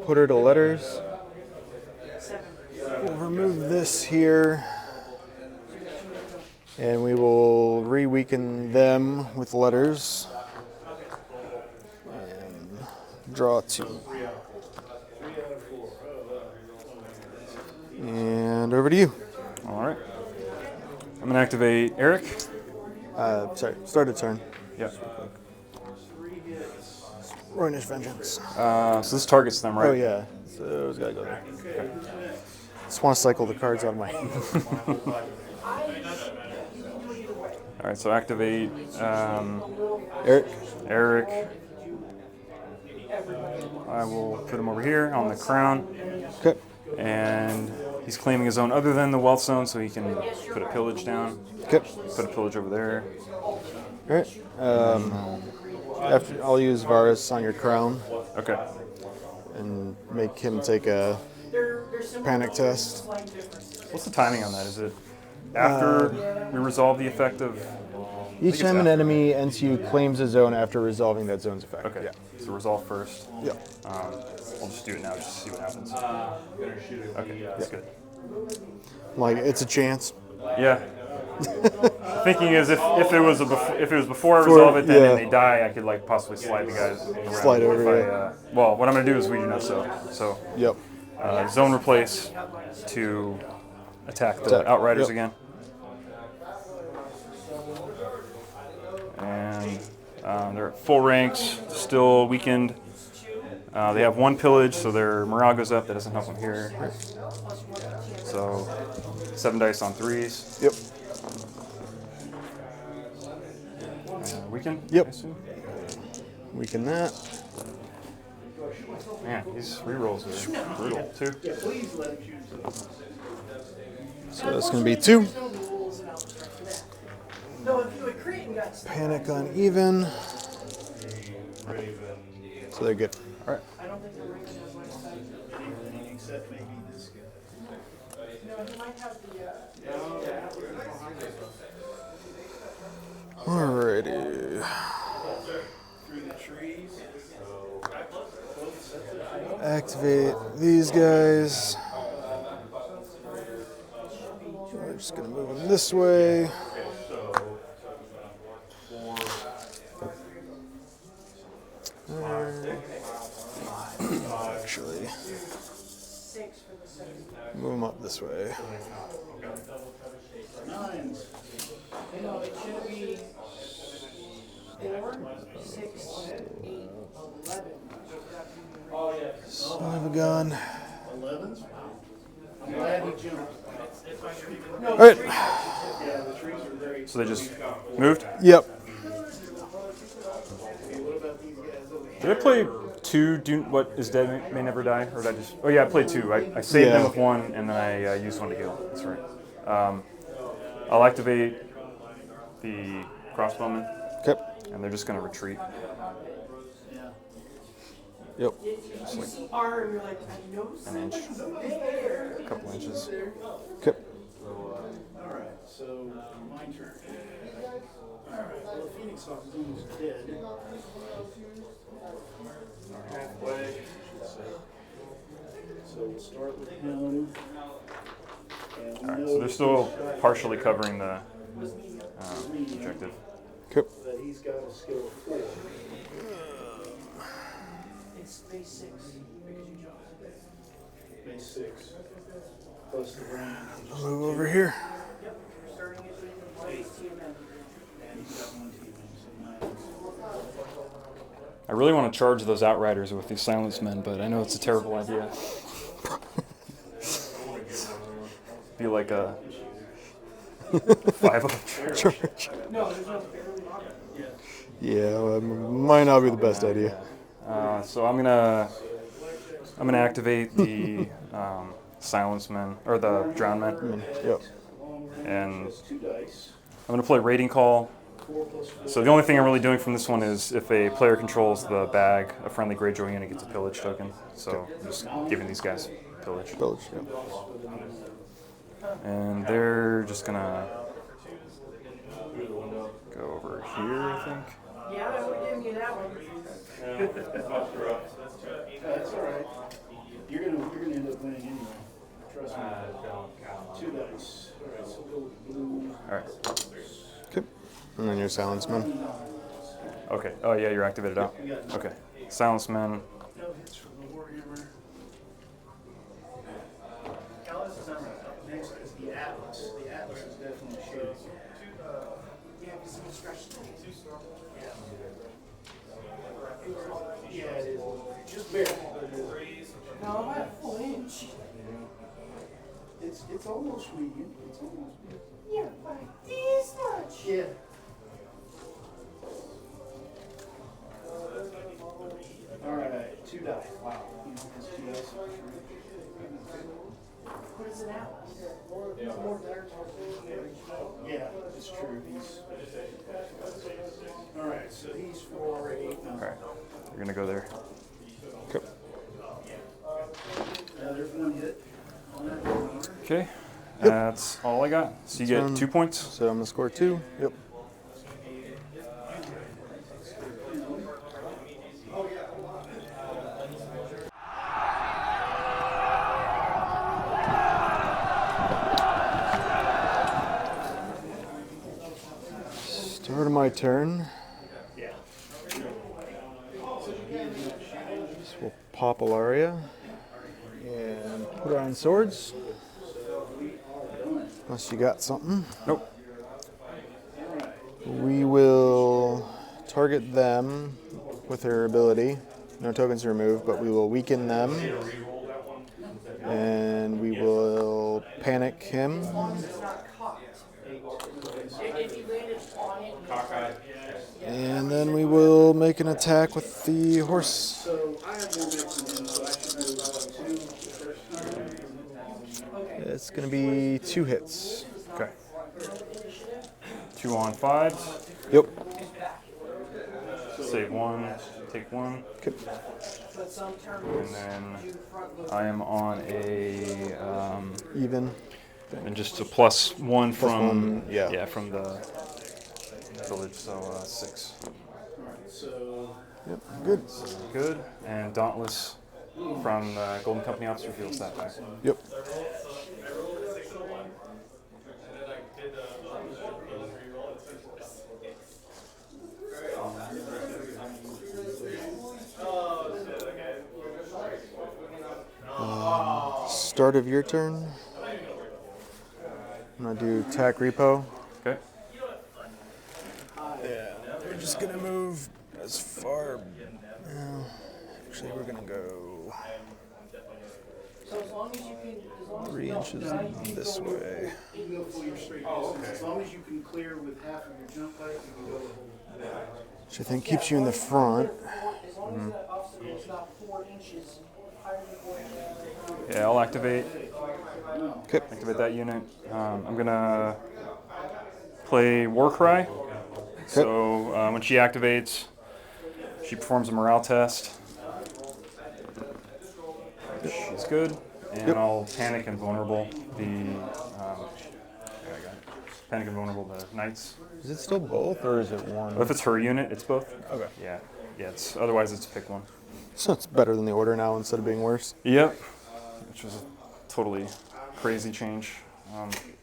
Put her to letters. We'll remove this here. And we will re-weaken them with letters. And draw 2. And over to you.
All right. I'm going to activate Eric.
Sorry, start a turn.
Yeah.
Ruinish Vengeance.
So this targets them, right?
Oh, yeah. So it's got to go there. Just want to cycle the cards out of my.
All right, so activate
Eric.
Eric. I will put him over here on the crown.
Okay.
And he's claiming a zone other than the wealth zone, so he can put a pillage down.
Okay.
Put a pillage over there.
All right. After I'll use Varus on your crown
Okay.
and make him take a panic test.
What's the timing on that? Is it after we resolve the effect of?
Each
it's
time an
after.
enemy enters you claims a zone after resolving that zone's effect.
Okay.
Yeah.
So resolve first.
Yeah.
I'll just do it now just to see what happens. Okay, that's good.
Like it's a chance.
Yeah. Thinking is if it was before I resolve it, then
yeah.
and they die, I could like possibly slide the guys around.
Slide over,
If well, what I'm gonna do is we do not so. So
Yep.
zone replace to attack the
Attack.
outriders
Yep.
again. And they're at full ranks, still weakened. They have 1 pillage, so their morale goes up. That doesn't help them here. So 7 dice on 3s.
Yep.
Weaken?
Yep.
I assume?
Weaken that.
Man, these rerolls are brutal too.
So that's going to be 2.
There's no rules and outstrike for that. No, if you had crit and got
Panic on even. So they're good.
All right.
I don't think the Raven has line of sight.
Except maybe this guy.
No, he might have the.
Alrighty.
Through the trees.
Activate these guys. We're just going to move them this way. Actually, move them up this way.
Nines.
No, it should be 4, 6, 8, 11.
Son of a gun.
11s. I'm glad he jumped.
Alright.
Yeah, the trees are great.
So they just moved.
Yep.
What about these guys over here?
Did I play 2? Do what is dead may never die, or did I just? Oh yeah, I played 2. I saved them with 1, and then I used 1 to heal. That's right. I'll activate the crossbowmen,
Okay.
and they're just gonna retreat.
Yep.
You see R and you're like, I know
An inch,
there.
a couple inches.
Okay.
Alright, so my turn. Alright, well, the Phoenix Hawk is almost dead. Halfway, I should say. So we'll start with him. And we
All right,
know
so they're still partially covering the objective.
Okay.
that he's got a skill of 4.
It's base 6 because you jumped.
Base 6. Plus the brand.
Move over here.
Yep, you're starting it with base TMN.
And he's got 1 team, so 9.
I really want to charge those outriders with these silenced men, but I know it's a terrible idea. Be like a 5 of charge.
No, there's no barely on it.
Yeah, well, might not be the best idea.
So I'm gonna activate the silenced men or the drowned men,
Yep.
and
2 dice.
I'm gonna play raiding call.
4 plus 4.
So the only thing I'm really doing from this one is if a player controls the bag, a friendly Greyjoy unit gets a pillage token. So I'm just giving these guys pillage.
Village. Yep.
And they're just gonna go over here, I think.
Yeah, I would give you that one.
That's alright. You're gonna end up winning anyway. Trust me. 2 dice. Alright, so go with blue.
All right.
Okay. And then your silence man.
Okay. Oh yeah, you're activated out. Okay. Silence men.
No hits from the Warhammer. Alice is not right. Up next is the Atlas. The Atlas is definitely shooting.
Yeah, because of discretion.
Yeah, it is. Just barely. But it is.
No, I'm at full inch.
It's almost medium. It's almost medium.
Yeah, by this much.
Yeah. Alright, 2 die. Wow. He only has 2 dice.
What is an atlas?
Yeah, it's true. He's. Alright, so he's 4, 8.
All right. You're gonna go there.
Okay.
There's 1 hit. On that one.
Okay. That's all I got. So you get
Done.
2 points.
So I'm gonna score 2. Yep. Start of my turn. So we'll pop Alaria and put on swords. Unless you got something.
Nope.
We will target them with her ability. No tokens removed, but we will weaken them. And we will panic him.
If you landed on it,
And then we will make an attack with the horse.
So I have more mix than him, so I should move 2 the first time.
It's going to be 2 hits.
Okay. 2 on 5s.
Yep.
Save 1. Take 1.
Okay.
And then I am on a
Even.
and just a +1 from
1, yeah.
from the village, so 6.
So
Yep. Good.
Good. And Dauntless from the Golden Company officer feels that back.
Yep. Start of your turn. I'm gonna do attack repo.
Okay.
Yeah, we're just gonna move as far. Actually, we're gonna go
So as long as you can,
3 inches this way.
you can go full your straight distance. As long as you can clear with half of your jump height, you can go the whole.
Which I think keeps you in the front.
as long as that obstacle is not 4 inches higher than 4 inches.
Yeah, I'll activate
Okay.
that unit. I'm gonna play Warcry. So when she activates, she performs a morale test. She's good, and
Yep.
I'll panic and vulnerable the panic and vulnerable the knights.
Is it still both, or is it one?
If it's her unit, it's both.
Okay.
Yeah, it's otherwise it's pick one.
So it's better than the order now instead of being worse.
Yep, which was a totally crazy change.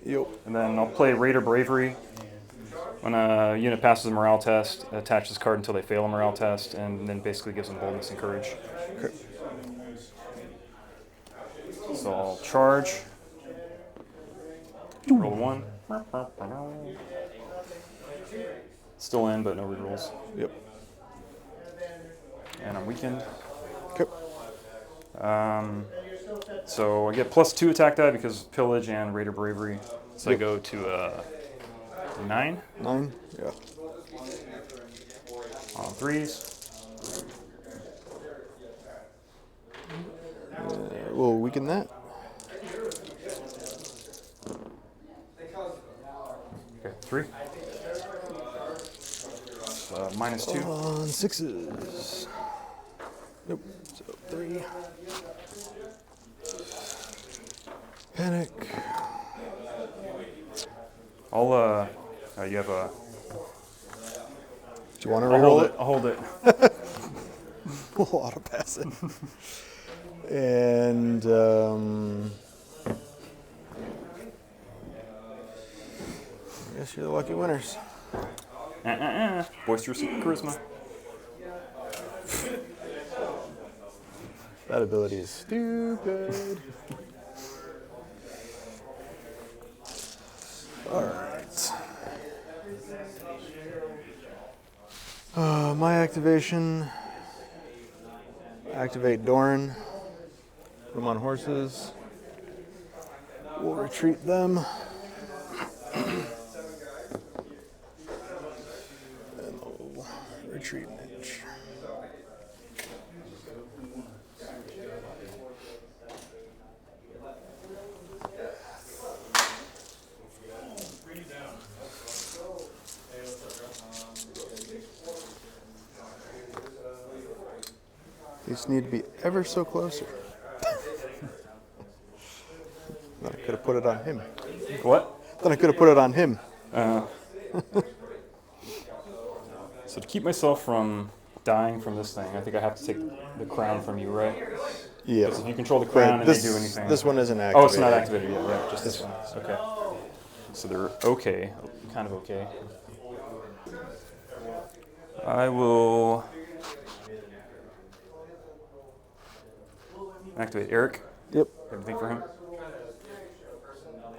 Yep.
And then I'll play Raider Bravery. When a unit passes a morale test, attach this card until they fail a morale test, and then basically gives them boldness and courage.
Okay.
So I'll charge. Roll 1. Still in, but no rerolls.
Yep.
And I'm weakened.
Okay.
So I get +2 attack die because of Pillage and Raider Bravery. So
Yep.
I go to 9
9. Yeah.
on 3s.
We'll weaken that.
Okay, 3. -2.
On 6s. Nope. So 3. Panic.
I'll you have a.
Do you want to
I'll
reroll
hold
it?
it. I'll hold it.
We'll auto pass it. And I guess you're the lucky winners.
Boisterous charisma.
That ability is stupid. All right. My activation. Activate Doran. Put them on horses. We'll retreat them. And we'll retreat an inch. These need to be ever so closer. Then I could have put it on him.
What?
Then I could have put it on him.
So to keep myself from dying from this thing, I think I have to take the crown from you, right?
Yeah.
Because if you control the crown and they do anything.
This one isn't activated.
Oh, it's not activated yet, right? Just this one. Okay. So they're okay, kind of okay. I will activate Eric.
Yep.
Everything for him.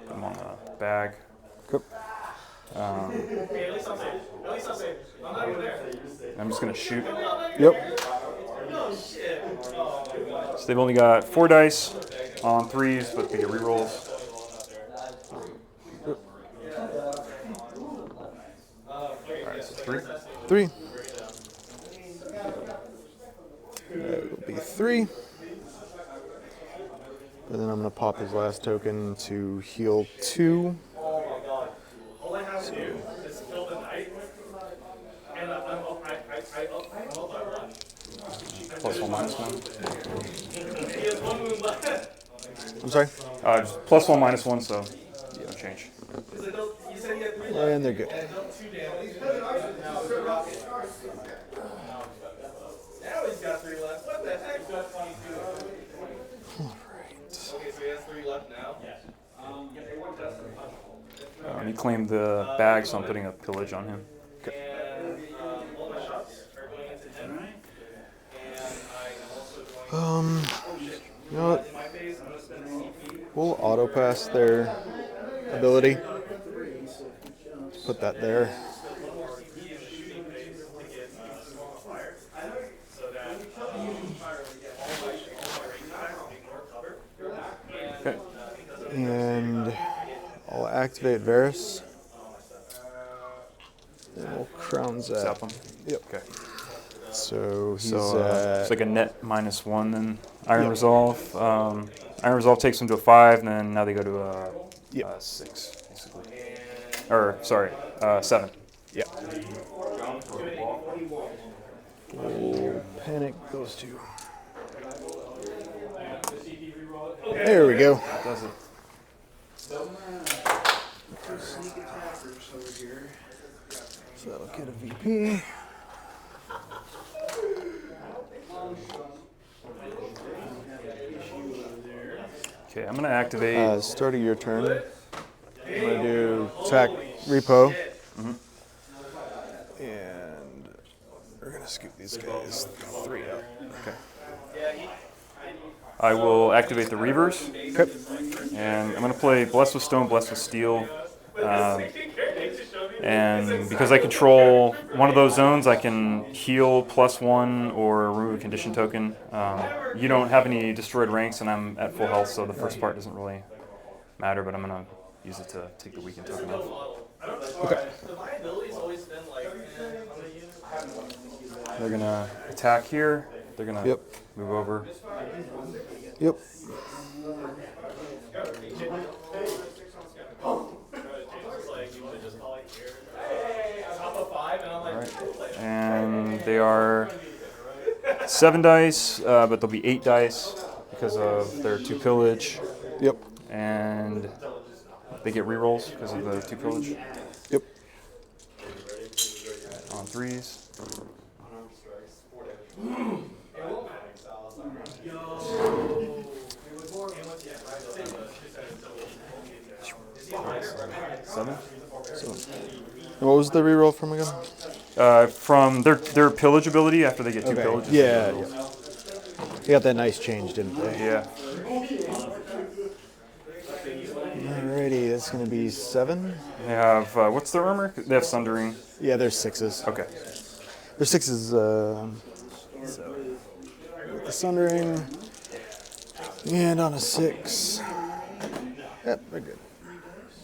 Put him on the bag.
Cool.
I'm just gonna shoot.
Yep.
So they've only got 4 dice on 3s, but they get rerolls. Alright, so 3.
3. 3. And then I'm going to pop his last token to heal 2.
Oh my god. All I have to do is kill the knight, and I'm up by 1.
Plus 1, minus 1.
He has 1 wound left.
I'm sorry?
Just plus 1, minus 1, so no change.
Because you said he had 3 left.
And they're good.
And it dealt 2 damage. Now he's got 3 left. What the heck? He's got 22. Okay, so he has 3 left now? Yes.
He claimed the bag, so I'm putting a pillage on him.
And all my shots are going into him. And I am also going
You know what?
in my phase, I'm going to spend CP.
We'll auto pass their ability. Put that there.
One more CP in the shooting phase to get Storm of Fire. So that all my range attacks ignore cover.
Okay.
And I'll activate Varus. And we'll crown Zap.
Zap him.
Yep.
Okay.
So he's
So
at
it's like a net minus 1 then. Iron
Yep.
Resolve. Iron Resolve takes them to a 5, and then now they go to a
Yep.
6, basically. Or, sorry, 7.
yeah. We'll panic those 2. There we go.
That does it.
Sneak attackers over here.
So that'll get a VP.
Okay, I'm going to activate.
Start of your turn. I'm going to do attack repo. And we're going to scoop these guys 3 up.
Okay. I will activate the Reavers,
Okay.
and I'm going to play Blessed with Stone, Blessed with Steel. And because I control one of those zones, I can heal +1 or remove a condition token. You don't have any destroyed ranks, and I'm at full health, so the first part doesn't really matter, but I'm going to use it to take the weakened token off.
Okay.
My ability's always been like,
They're going to attack here. They're going to
Yep.
move over.
Yep.
And they are 7 dice, but they'll be 8 dice because of their 2 pillage,
Yep.
and they get rerolls because of the 2 pillage
Yep.
on 3s. Seven.
And what was the reroll from again?
From their pillage ability after they get 2 pillages.
Yeah, yeah. They got that nice change, didn't they?
Yeah.
Alrighty, that's going to be 7.
They have what's their armor? They have Sundering.
Yeah, there's 6s.
Okay.
There's 6s. So the Sundering. And on a 6. Yep, they're good.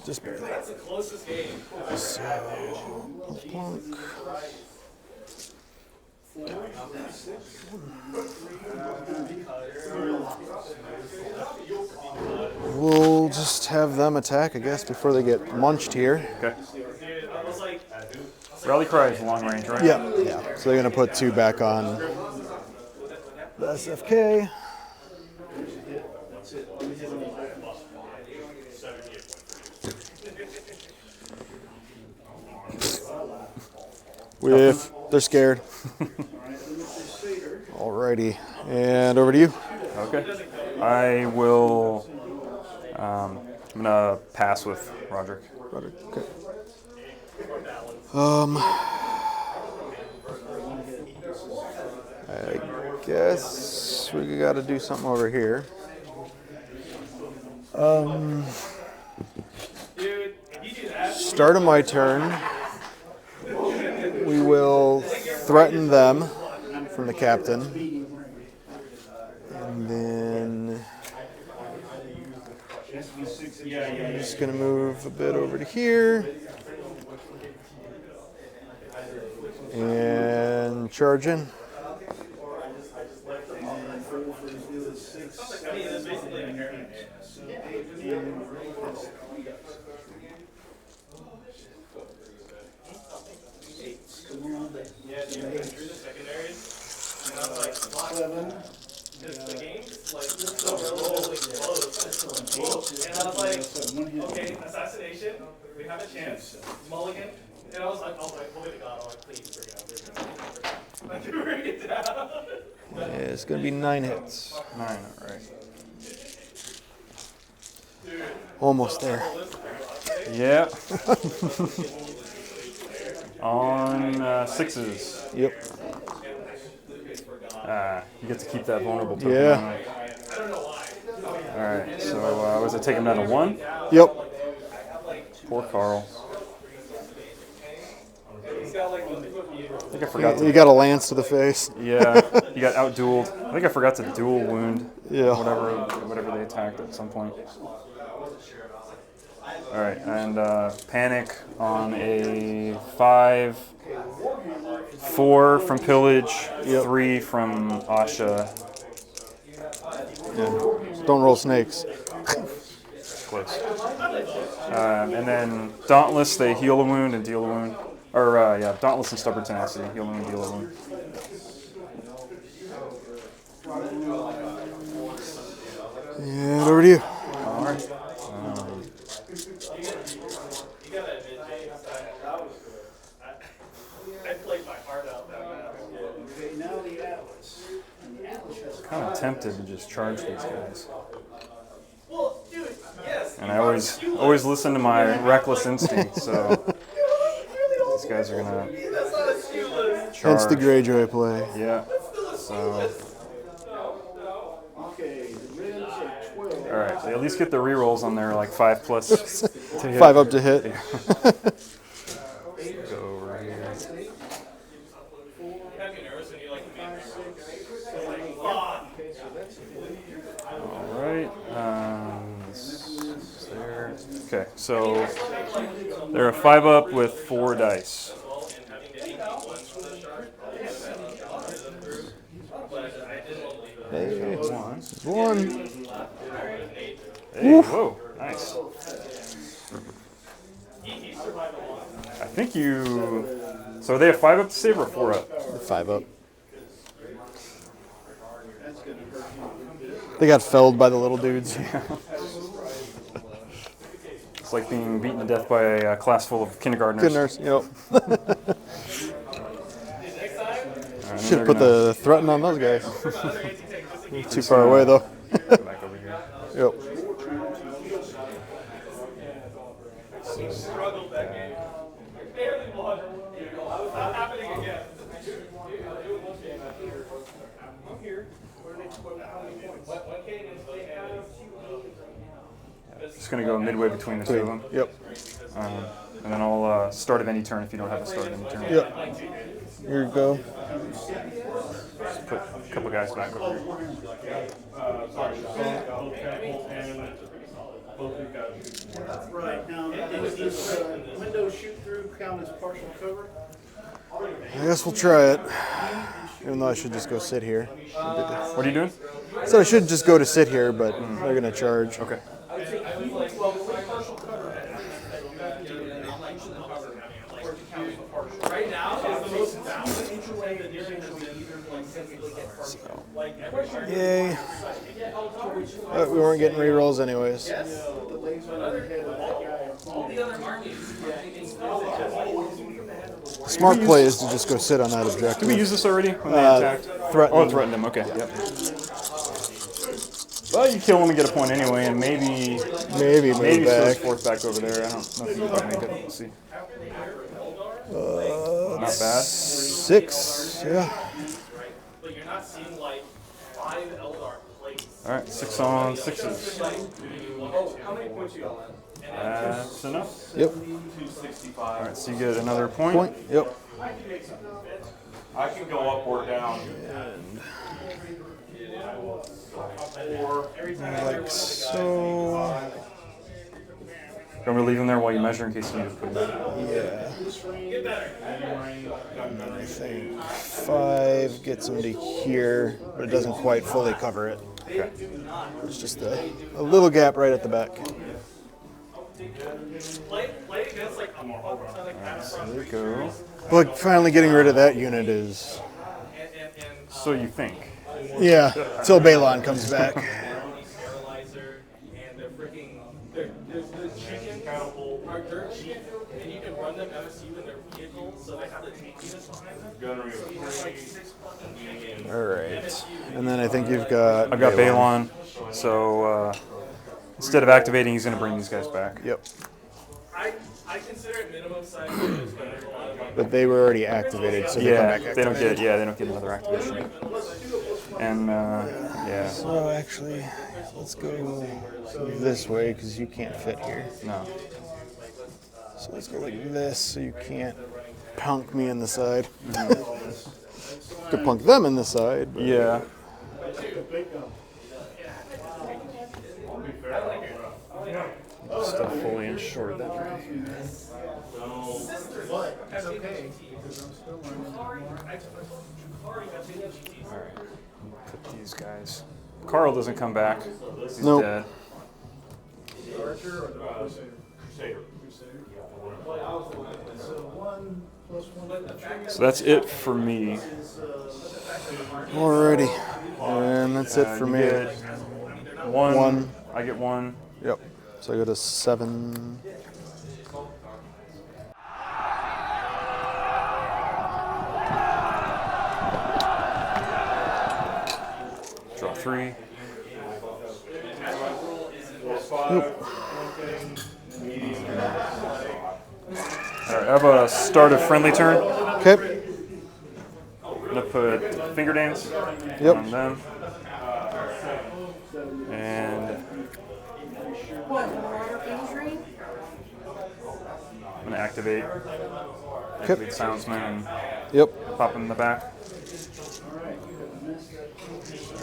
Just barely.
that's the closest game.
So, plunk. We'll just have them attack, I guess, before they get munched here.
Okay.
Dude, I was like,
Rally Cry is long range, right?
Yeah, yeah. So they're gonna put 2 back on the SFK. With they're scared. Alrighty, and over to you.
Okay. I will. I'm gonna pass with Roderick.
Roderick, okay. I guess we got to do something over here.
dude, if you do that,
Start of my turn. We will threaten them from the captain. And then I'm just going to move a bit over to here. And charge in.
Yeah, you went through the secondaries, and I was like, fuck. Because the game's like so relatively close. And I was like, okay, assassination, we have a chance. Mulligan. And I was like, holy to God, I'm like, please bring it out. Like, bring it down.
Yeah, it's gonna be 9 hits.
9, all right.
Almost there.
Yeah. On 6s.
Yep.
You get to keep that vulnerable token.
Yeah.
All right. So was it take him down to 1?
Yep.
Poor Carl. I think I forgot
You
to.
got a lance to the face.
Yeah. You got out-dueled. I think I forgot to dual wound.
Yeah.
Whatever they attacked at some point. All right, and panic on a 5, 4 from pillage, 3 from Asha.
Yeah. Don't roll snakes.
Close. And then Dauntless, they heal a wound and deal a wound. Or, yeah, Dauntless and Stubborn Tenacity, heal a wound, deal a wound.
Yeah, over to you.
All right.
I played my heart out that match.
Okay, now the Atlas. And the Atlas has
Kind of tempted to just charge these guys.
Well, dude, yes.
And I always listen to my reckless instinct, so these guys are gonna
That's not a shoeless.
charge.
Hence the Greyjoy play.
Yeah. So,
okay, the ribs are 12.
all right. They at least get the rerolls on their like 5+ to hit.
5 up to hit.
Go over here. All right. There. Okay, so they're a 5 up with 4 dice.
Hey,
One.
1.
Hey, whoa, nice. I think you. So are they a 5 up to save or a 4 up?
5 up. They got felled by the little dudes.
It's like being beaten to death by a class full of kindergartners.
Good nurse. Yep.
Alright,
Should
they're
have put the threaten on those guys. Too far away though.
gonna back over here.
Yep.
Struggled that game. Barely won. Not happening again. I'm here.
Just gonna go midway between the two of them.
Yep.
And then I'll start of any turn if you don't have a start of any turn.
Yep. Here you go.
Just put a couple guys back over here.
Right, now, does this window shoot through count as partial cover?
I guess we'll try it. Even though I should just go sit here.
What are you doing?
So I should just go to sit here, but they're gonna charge.
Okay.
Right now is the most balanced way that you're
Yay. But we weren't getting rerolls anyways. Smart play is to just go sit on that objective.
Did we use this already when they attacked?
Threaten.
Oh, it threatened him. Okay. Yep. Well, you kill him and get a point anyway, and maybe
Maybe move
throw his
back.
fourth back over there. I don't know if you can make it. We'll see. Not bad.
6. Yeah.
But you're not seeing like 5 Eldar plates.
All right, 6 on 6s.
How many points you got?
That's enough.
Yep.
All right, so you get another point.
Point. Yep.
I can go up or down.
Like so.
You want me to leave him there while you measure in case you need to put him back?
Yeah. I think 5 gets him to here, but it doesn't quite fully cover it.
Okay.
It's just a little gap right at the back.
Play against like a ton of
So there we go.
But finally getting rid of that unit is,
So you think?
yeah, till Balon comes back.
Paralyzer, and they're freaking. The chickens are dirt cheap, and you can run them MSU in their vehicles, so they have the tank units behind them.
Gunnery
So
of
you have like
3,
6 fucking units.
All right. And then I think you've got
I've got Balon, so instead of activating, he's going to bring these guys back.
Yep.
I consider it minimum size units, but there's a lot of like.
But they were already activated, so they come
Yeah,
back
they don't
activated.
get they don't get another activation. And yeah,
So actually, let's go this way because you can't fit here.
no.
So let's go like this so you can't punk me in the side. Could punk them in the side. But
Yeah. Still fully insured that way. Alright. Put these guys. Carl doesn't come back. He's
Nope.
dead. So that's it for me.
Alrighty. And that's it for
You
me.
get one.
One.
I get one.
Yep. So I go to 7.
Draw 3. Alright, I have a start of friendly turn.
Okay.
I'm gonna put finger dance
Yep.
on them. And
What, minor injury?
I'm gonna activate Soundsman and
Yep.
pop him in the back.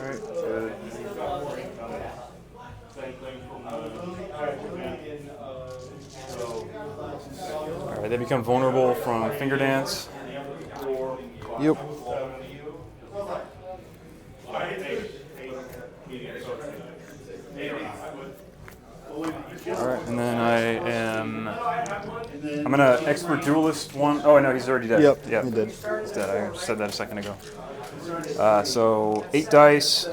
Alright, good. Alright, they become vulnerable from finger dance.
Yep.
Alright, and then I'm gonna expert duelist one. Oh no, he's already dead.
Yep. He did.
He's dead. I just said that a second ago. So 8 dice,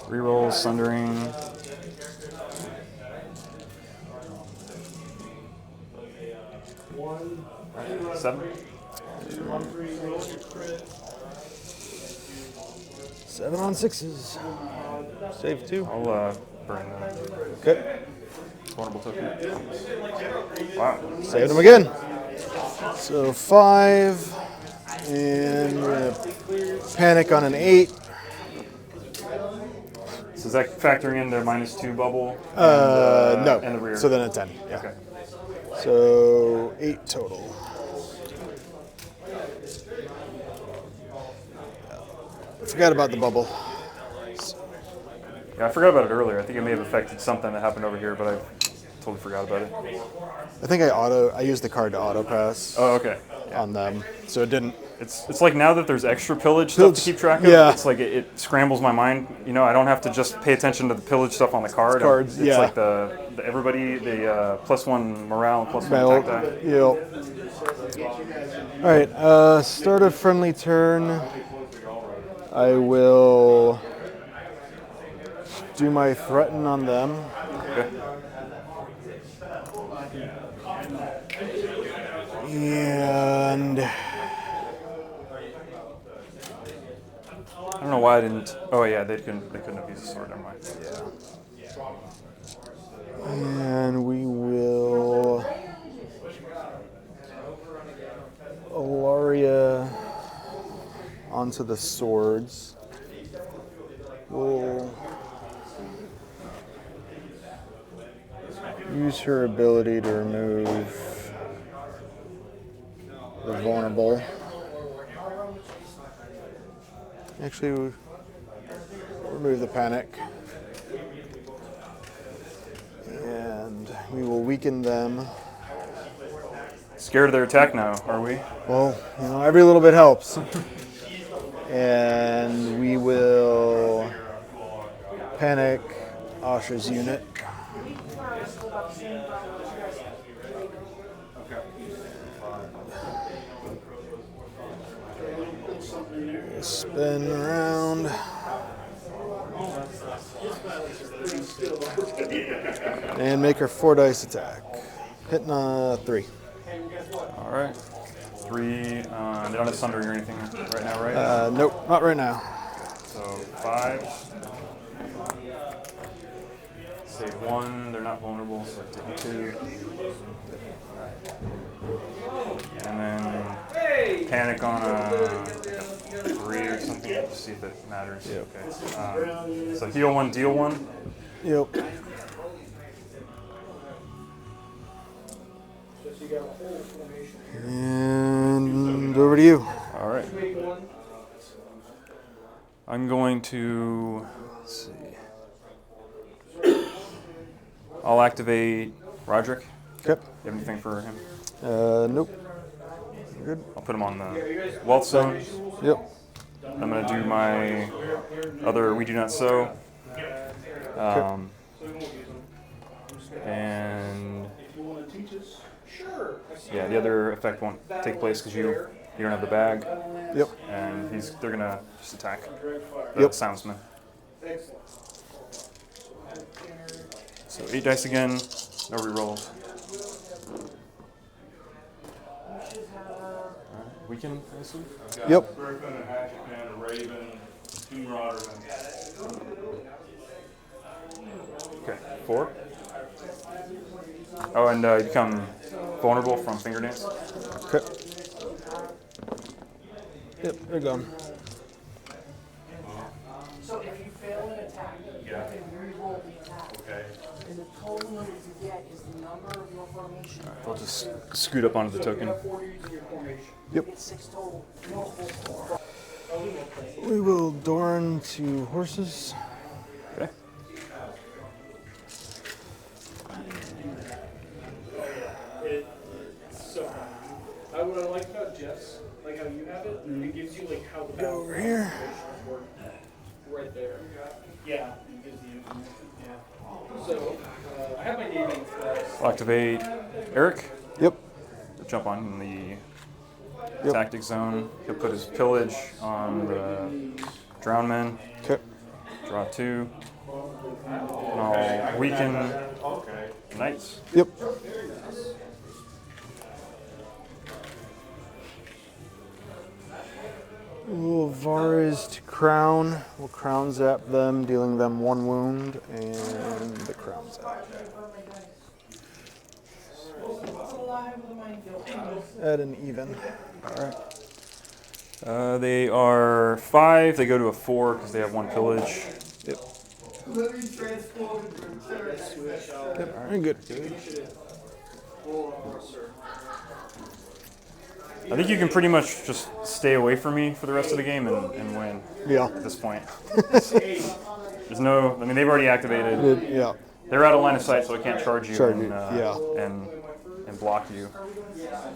reroll, sundering. Alright, 7.
7 on 6s. Save 2.
I'll burn that.
Okay.
Vulnerable token. Wow.
Save them again. So 5. And we're gonna panic on an 8.
So is that factoring in their -2 bubble?
No.
And the rear.
So then a 10. Yeah.
Okay.
So 8 total. I forgot about the bubble.
Yeah, I forgot about it earlier. I think it may have affected something that happened over here, but I totally forgot about it.
I think I used the card to auto pass
Oh, okay.
on them, so it didn't.
It's like now that there's extra pillage stuff to keep track of,
yeah.
it's like it scrambles my mind. You know, I don't have to just pay attention to the pillage stuff on the card.
Cards,
It's
yeah.
like the everybody, the +1 morale, +1
Well,
attack die.
yep. All right. Start a friendly turn. I will do my threaten on them.
Okay.
And
I don't know why I didn't. Oh yeah, they couldn't have used a sword. Never mind.
and we will Alaria onto the swords. We'll use her ability to remove the vulnerable. Actually, we'll remove the panic. And we will weaken them.
Scared of their attack now, are we?
Well, you know, every little bit helps. And we will panic Asha's unit. Spin around. And make our 4 dice attack. Hitting 3.
All right. 3. They don't have sundering or anything right now, right?
Nope, not right now.
So 5. Save 1. They're not vulnerable, so take 2. And then panic on a 3 or something. Just see if it matters.
Yep.
Okay. So heal 1, deal 1.
Yep. And over to you.
All right. I'm going to, let's see. I'll activate Roderick.
Okay.
You have anything for him?
Nope. Good.
I'll put him on the wealth zone.
Yep.
I'm going to do my other We Do Not Sow. And yeah, the other effect won't take place because you don't have the bag.
Yep.
And they're gonna just attack the
Yep.
soundsman. So 8 dice again, no rerolls. Weaken, I assume?
Yep.
Griffin, a hatchet man, a raven, 2 marauders, and
Okay, 4. Oh, and you become vulnerable from finger dance.
Okay. Yep, they're gone.
So if you fail an attack, you
Yeah.
can re-roll the attack.
okay.
And the total number you get is the number of your formation.
They'll just scoot up onto the token.
Yep.
It's 6 total. No whole 4.
We will Doran to horses.
Okay.
So, what I like about Jeff's, like how you have it, it gives you like how the
Go over here.
work right there. Yeah, it gives you information. Yeah. So, I have my naming for that.
I'll activate Eric.
Yep.
Jump on the tactic zone. He'll put his pillage on the drown men.
Okay.
Draw 2. And I'll weaken the knights.
Yep. We'll Varus to crown. We'll crown zap them, dealing them 1 wound, and the crown zap. At an even.
All right. They are 5. They go to a 4 because they have 1 pillage.
Yep. Yep. All right, good.
I think you can pretty much just stay away from me for the rest of the game and win
Yeah.
at this point. There's no, I mean, they've already activated.
Yeah.
They're out of line of sight, so I can't charge you
Charge
and,
you, yeah.
and block you.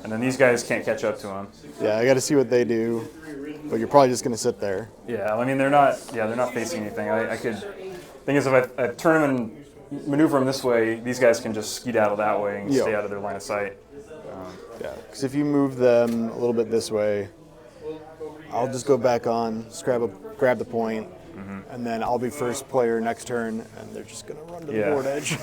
And then these guys can't catch up to them.
Yeah, I got to see what they do, but you're probably just gonna sit there.
Yeah, I mean, they're not facing anything. I could, thing is, if I turn them and maneuver them this way, these guys can just skedaddle that way and
Yeah.
stay out of their line of sight.
Yeah, because if you move them a little bit this way, I'll just go back on, just grab the point, and then I'll be first player next turn, and they're just gonna run to the
Yeah.
board edge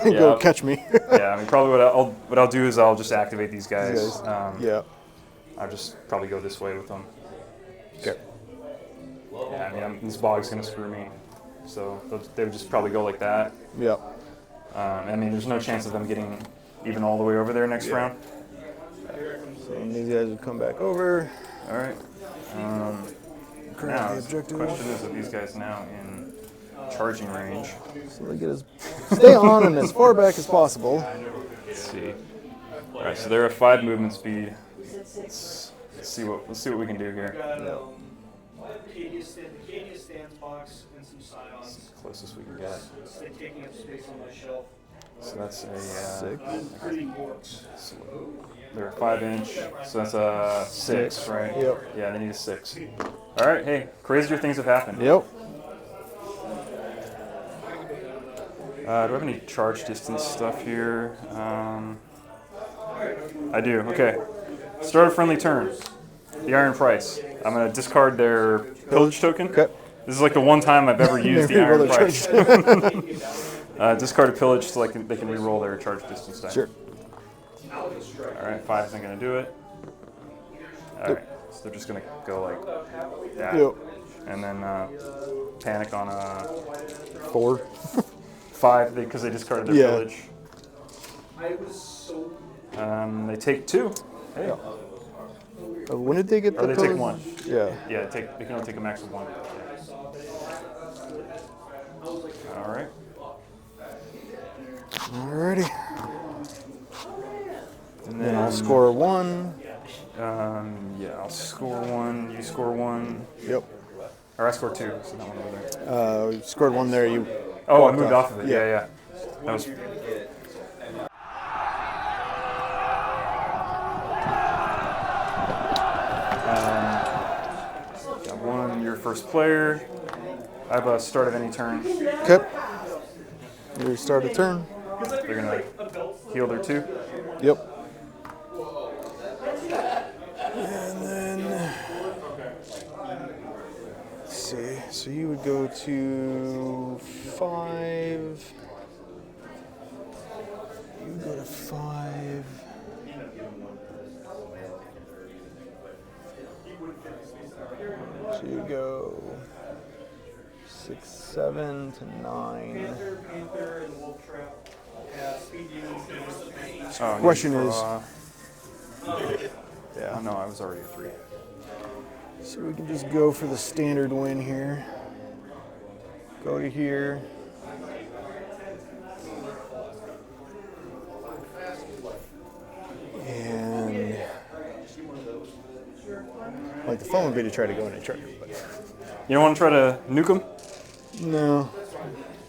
and go
Yeah.
catch me.
Yeah, I mean, probably what I'll do is I'll just activate these guys.
Yeah.
I'll just probably go this way with them.
Okay.
Yeah, I mean, this bog's gonna screw me, so they would just probably go like that.
Yeah.
I mean, there's no chance of them getting even all the way over there next round.
So these guys would come back over.
All right.
Grab
Now,
the
the
objective.
question is, are these guys now in charging range?
So they get as stay on and as far back as possible.
Let's see. All right, so they're at 5 movement speed. Let's see what we can do here.
Acadia stance box and some scions.
Closest we can get.
It's like taking up space on my shelf.
So that's a
6.
Pretty orcs.
they're a 5-inch, so that's a 6, right?
Yep.
Yeah, they need a 6. All right, hey, crazier things have happened.
Yep.
Do I have any charge distance stuff here? I do. Okay. Start a friendly turn. the Iron Price. I'm going to discard their pillage token.
Okay.
This is like the one time I've ever used the
Never
Iron
reroll
Price. Discard a pillage so they can reroll their charge distance die.
Sure.
Alright, 5 isn't going to do it. Alright, so they're just going to go like that.
Yep.
And then panic on a
4.
5 because they discarded their pillage. They take 2. Hey.
When did they get the
Or they
pillage?
take 1.
Yeah.
Yeah, they can only take a max of 1. Yeah. Alright.
Alrighty.
And
Then I'll score 1.
Yeah, I'll score 1, you score 1.
Yep.
Or I score 2, so that one over there.
You scored 1 there. You.
Oh, I
walked
moved off of it.
Yeah.
Yeah. That was. Got 1, you're first player. I have a start of any turn.
Okay. You start a turn.
They're gonna heal their 2.
Yep. And then, let's see. So you would go to 5. You go to 5. So you go 6, 7 to 9.
Oh,
Question is.
Yeah. Oh no, I was already a 3.
So we can just go for the standard win here. Go to here. And like the fun would be to try to go in and charge, but
You don't want to try to nuke them?
no.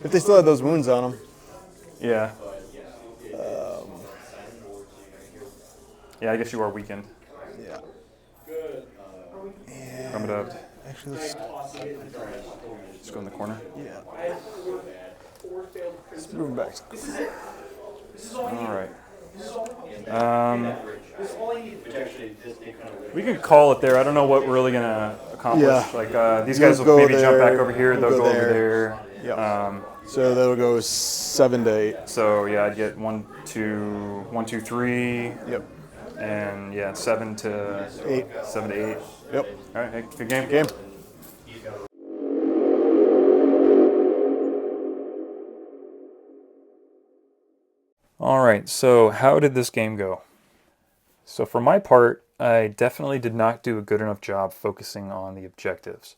If they still have those wounds on them.
Yeah. Yeah, I guess you are weakened.
Yeah.
I'm gonna
Actually, let's
just go in the corner.
yeah. Let's move back.
All right. We can call it there. I don't know what we're really gonna accomplish.
Yeah.
Like these guys will
Go
maybe jump back
there,
over here.
we'll
They'll
go
go over
there.
there.
Yeah. So that'll go 7 to 8.
So yeah, I'd get 1, 2, 3,
Yep.
and yeah, 7 to
8.
7 to 8.
Yep.
All right, hey, good game.
Game.
All right, so how did this game go? So for my part, I definitely did not do a good enough job focusing on the objectives.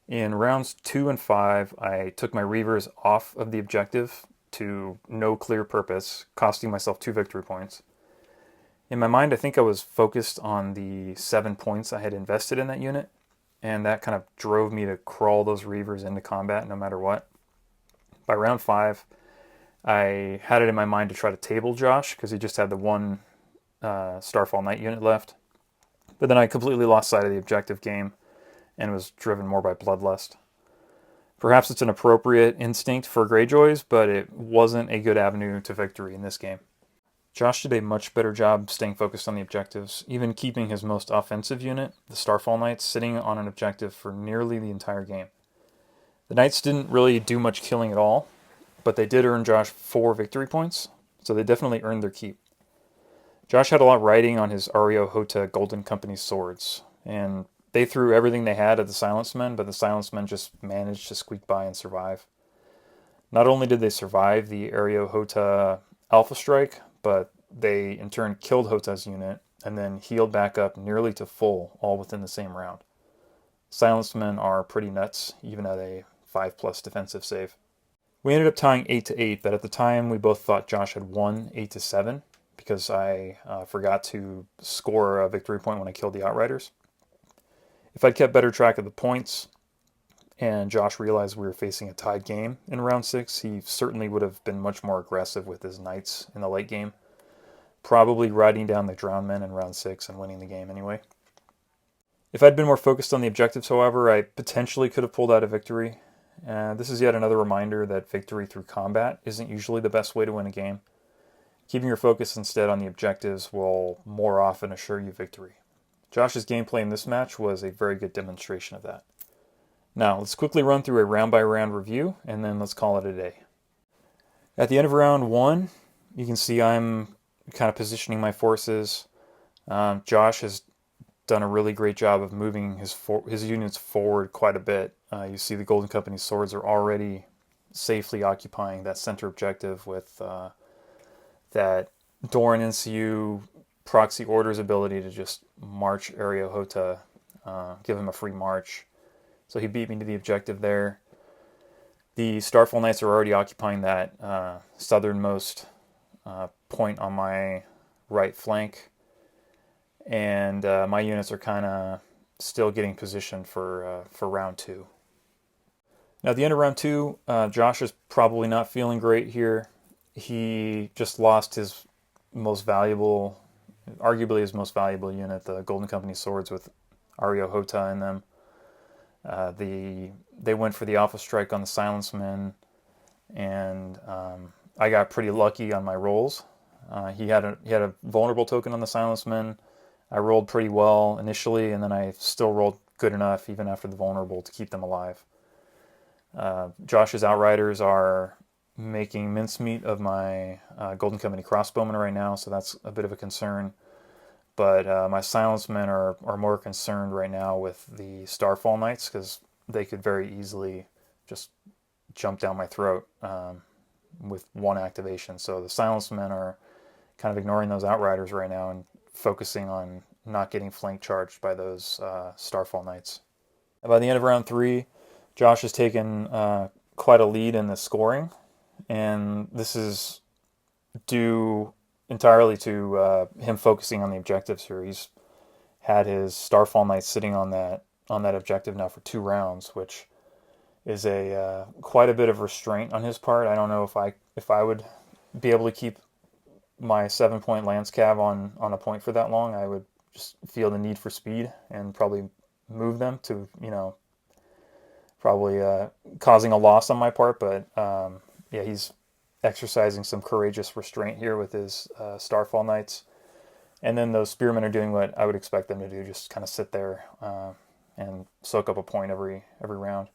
In rounds 2 and 5, I took my Reavers off of the objective to no clear purpose, costing myself 2 victory points. In my mind, I think I was focused on the 7 points I had invested in that unit, and that kind of drove me to crawl those Reavers into combat no matter what. By round 5, I had it in my mind to try to table Josh, because he just had the 1 Starfall Knight unit left. But then I completely lost sight of the objective game, and was driven more by bloodlust. Perhaps it's an appropriate instinct for Greyjoys, but it wasn't a good avenue to victory in this game. Josh did a much better job staying focused on the objectives, even keeping his most offensive unit, the Starfall Knights, sitting on an objective for nearly the entire game. The Knights didn't really do much killing at all, but they did earn Josh 4 victory points, so they definitely earned their keep. Josh had a lot riding on his Ario Hota Golden Company swords, and they threw everything they had at the Silenced Men, but the Silenced Men just managed to squeak by and survive. Not only did they survive the Ario Hota Alpha Strike, but they in turn killed Hota's unit and then healed back up nearly to full, all within the same round. Silenced Men are pretty nuts, even at a 5+ defensive save. We ended up tying 8 to 8, but at the time we both thought Josh had won 8 to 7 because I forgot to score a victory point when I killed the Outriders. If I'd kept better track of the points and Josh realized we were facing a tied game in round 6, he certainly would have been much more aggressive with his Knights in the late game, probably riding down the Drowned Men in round 6 and winning the game anyway. If I'd been more focused on the objectives, however, I potentially could have pulled out a victory. This is yet another reminder that victory through combat isn't usually the best way to win a game. Keeping your focus instead on the objectives will more often assure you victory. Josh's gameplay in this match was a very good demonstration of that. Now, let's quickly run through a round-by-round review, and then let's call it a day. At the end of round 1, you can see I'm kind of positioning my forces. Josh has done a really great job of moving his units forward quite a bit. You see the Golden Company swords are already safely occupying that center objective with that Doran NCU proxy orders ability to just march Ario Hota, give him a free march. So he beat me to the objective there. The Starfall Knights are already occupying that southernmost point on my right flank. And my units are kind of still getting positioned for round 2. Now, at the end of round 2, Josh is probably not feeling great here. He just lost his most valuable, arguably his most valuable unit, the Golden Company swords with Ario Hota in them. They went for the Alpha Strike on the Silence Men, and I got pretty lucky on my rolls. He had a vulnerable token on the Silence Men. I rolled pretty well initially, and then I still rolled good enough even after the vulnerable to keep them alive. Josh's Outriders are making mincemeat of my Golden Company crossbowmen right now, so that's a bit of a concern. But my Silence Men are more concerned right now with the Starfall Knights, because they could very easily just jump down my throat with one activation. So the Silence Men are kind of ignoring those Outriders right now and focusing on not getting flank charged by those Starfall Knights. And by the end of round 3, Josh has taken quite a lead in the scoring, and this is due entirely to him focusing on the objectives here. He's had his Starfall Knights sitting on that objective now for 2 rounds, which is a quite a bit of restraint on his part. I don't know if I would be able to keep my 7-point Lance Cav on a point for that long. I would just feel the need for speed and probably move them to, probably causing a loss on my part. But yeah, he's exercising some courageous restraint here with his Starfall Knights. And then those Spearmen are doing what I would expect them to do, just kind of sit there and soak up a point every round.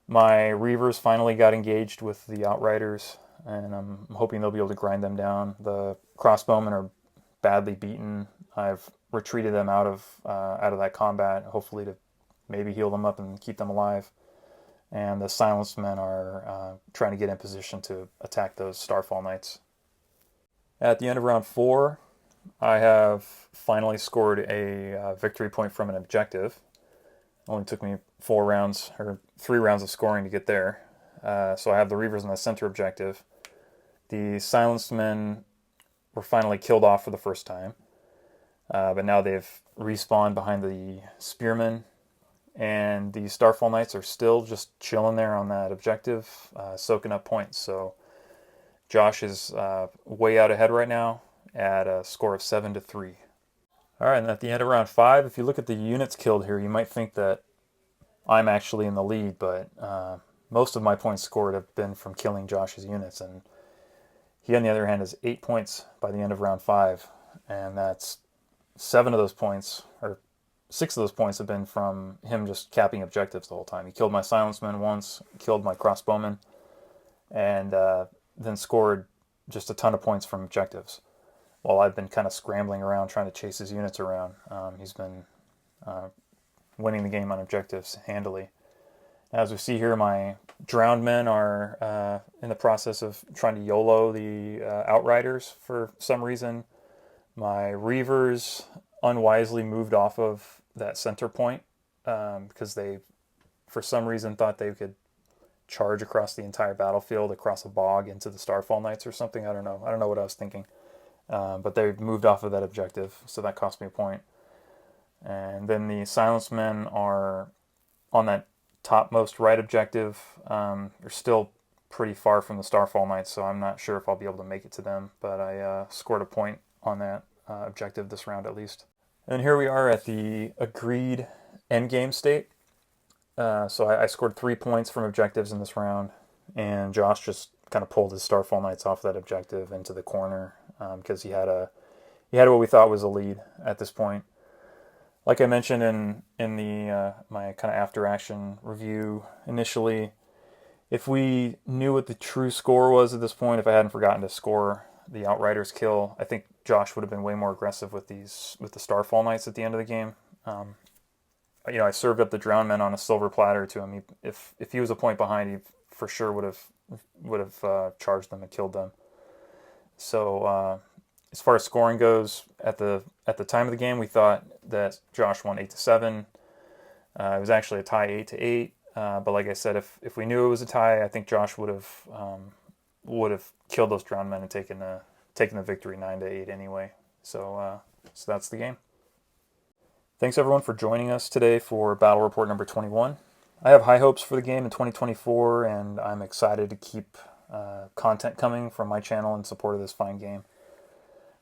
My Reavers finally got engaged with the Outriders, and I'm hoping they'll be able to grind them down. The Crossbowmen are badly beaten. I've retreated them out of that combat, hopefully to maybe heal them up and keep them alive. And the Silence Men are trying to get in position to attack those Starfall Knights. At the end of round 4, I have finally scored a victory point from an objective. It only took me 3 rounds of scoring to get there. So I have the Reavers on the center objective. The Silenced Men were finally killed off for the first time. But now they've respawned behind the Spearmen. And the Starfall Knights are still just chilling there on that objective, soaking up points. So Josh is way out ahead right now at a score of 7-3. All right, and at the end of round 5, if you look at the units killed here, you might think that I'm actually in the lead, but most of my points scored have been from killing Josh's units. And he, on the other hand, has 8 points by the end of round 5, and that's 7 of those points, or 6 of those points have been from him just capping objectives the whole time. He killed my Silence Men once, killed my Crossbowmen, and then scored just a ton of points from objectives. While I've been kind of scrambling around trying to chase his units around, he's been winning the game on objectives handily. As we see here, my Drowned Men are in the process of trying to YOLO the Outriders for some reason. My Reavers unwisely moved off of that center point because they, for some reason, thought they could charge across the entire battlefield, across a bog into the Starfall Knights or something. I don't know what I was thinking. But they moved off of that objective, so that cost me a point. And then the Silenced Men are on that topmost right objective. They're still pretty far from the Starfall Knights, so I'm not sure if I'll be able to make it to them. But I scored a point on that objective this round at least. And here we are at the agreed endgame state. So I scored 3 points from objectives in this round, and Josh just kind of pulled his Starfall Knights off that objective into the corner because he had what we thought was a lead at this point. Like I mentioned in the my kind of after action review initially, if we knew what the true score was at this point, if I hadn't forgotten to score the Outriders kill, I think Josh would have been way more aggressive with the Starfall Knights at the end of the game. I served up the Drowned Men on a silver platter to him. If he was a point behind, he for sure would have charged them and killed them. So as far as scoring goes, at the time of the game, we thought that Josh won 8-7. It was actually a tie 8-8. But like I said, if we knew it was a tie, I think Josh would have killed those Drowned Men and taken the victory 9-8 anyway. So that's the game. Thanks everyone for joining us today for Battle Report number 21. I have high hopes for the game in 2024, and I'm excited to keep content coming from my channel in support of this fine game.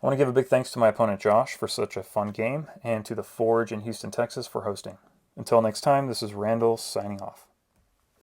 I want to give a big thanks to my opponent Josh for such a fun game, and to the Forge in Houston, Texas for hosting. Until next time, this is Randall signing off.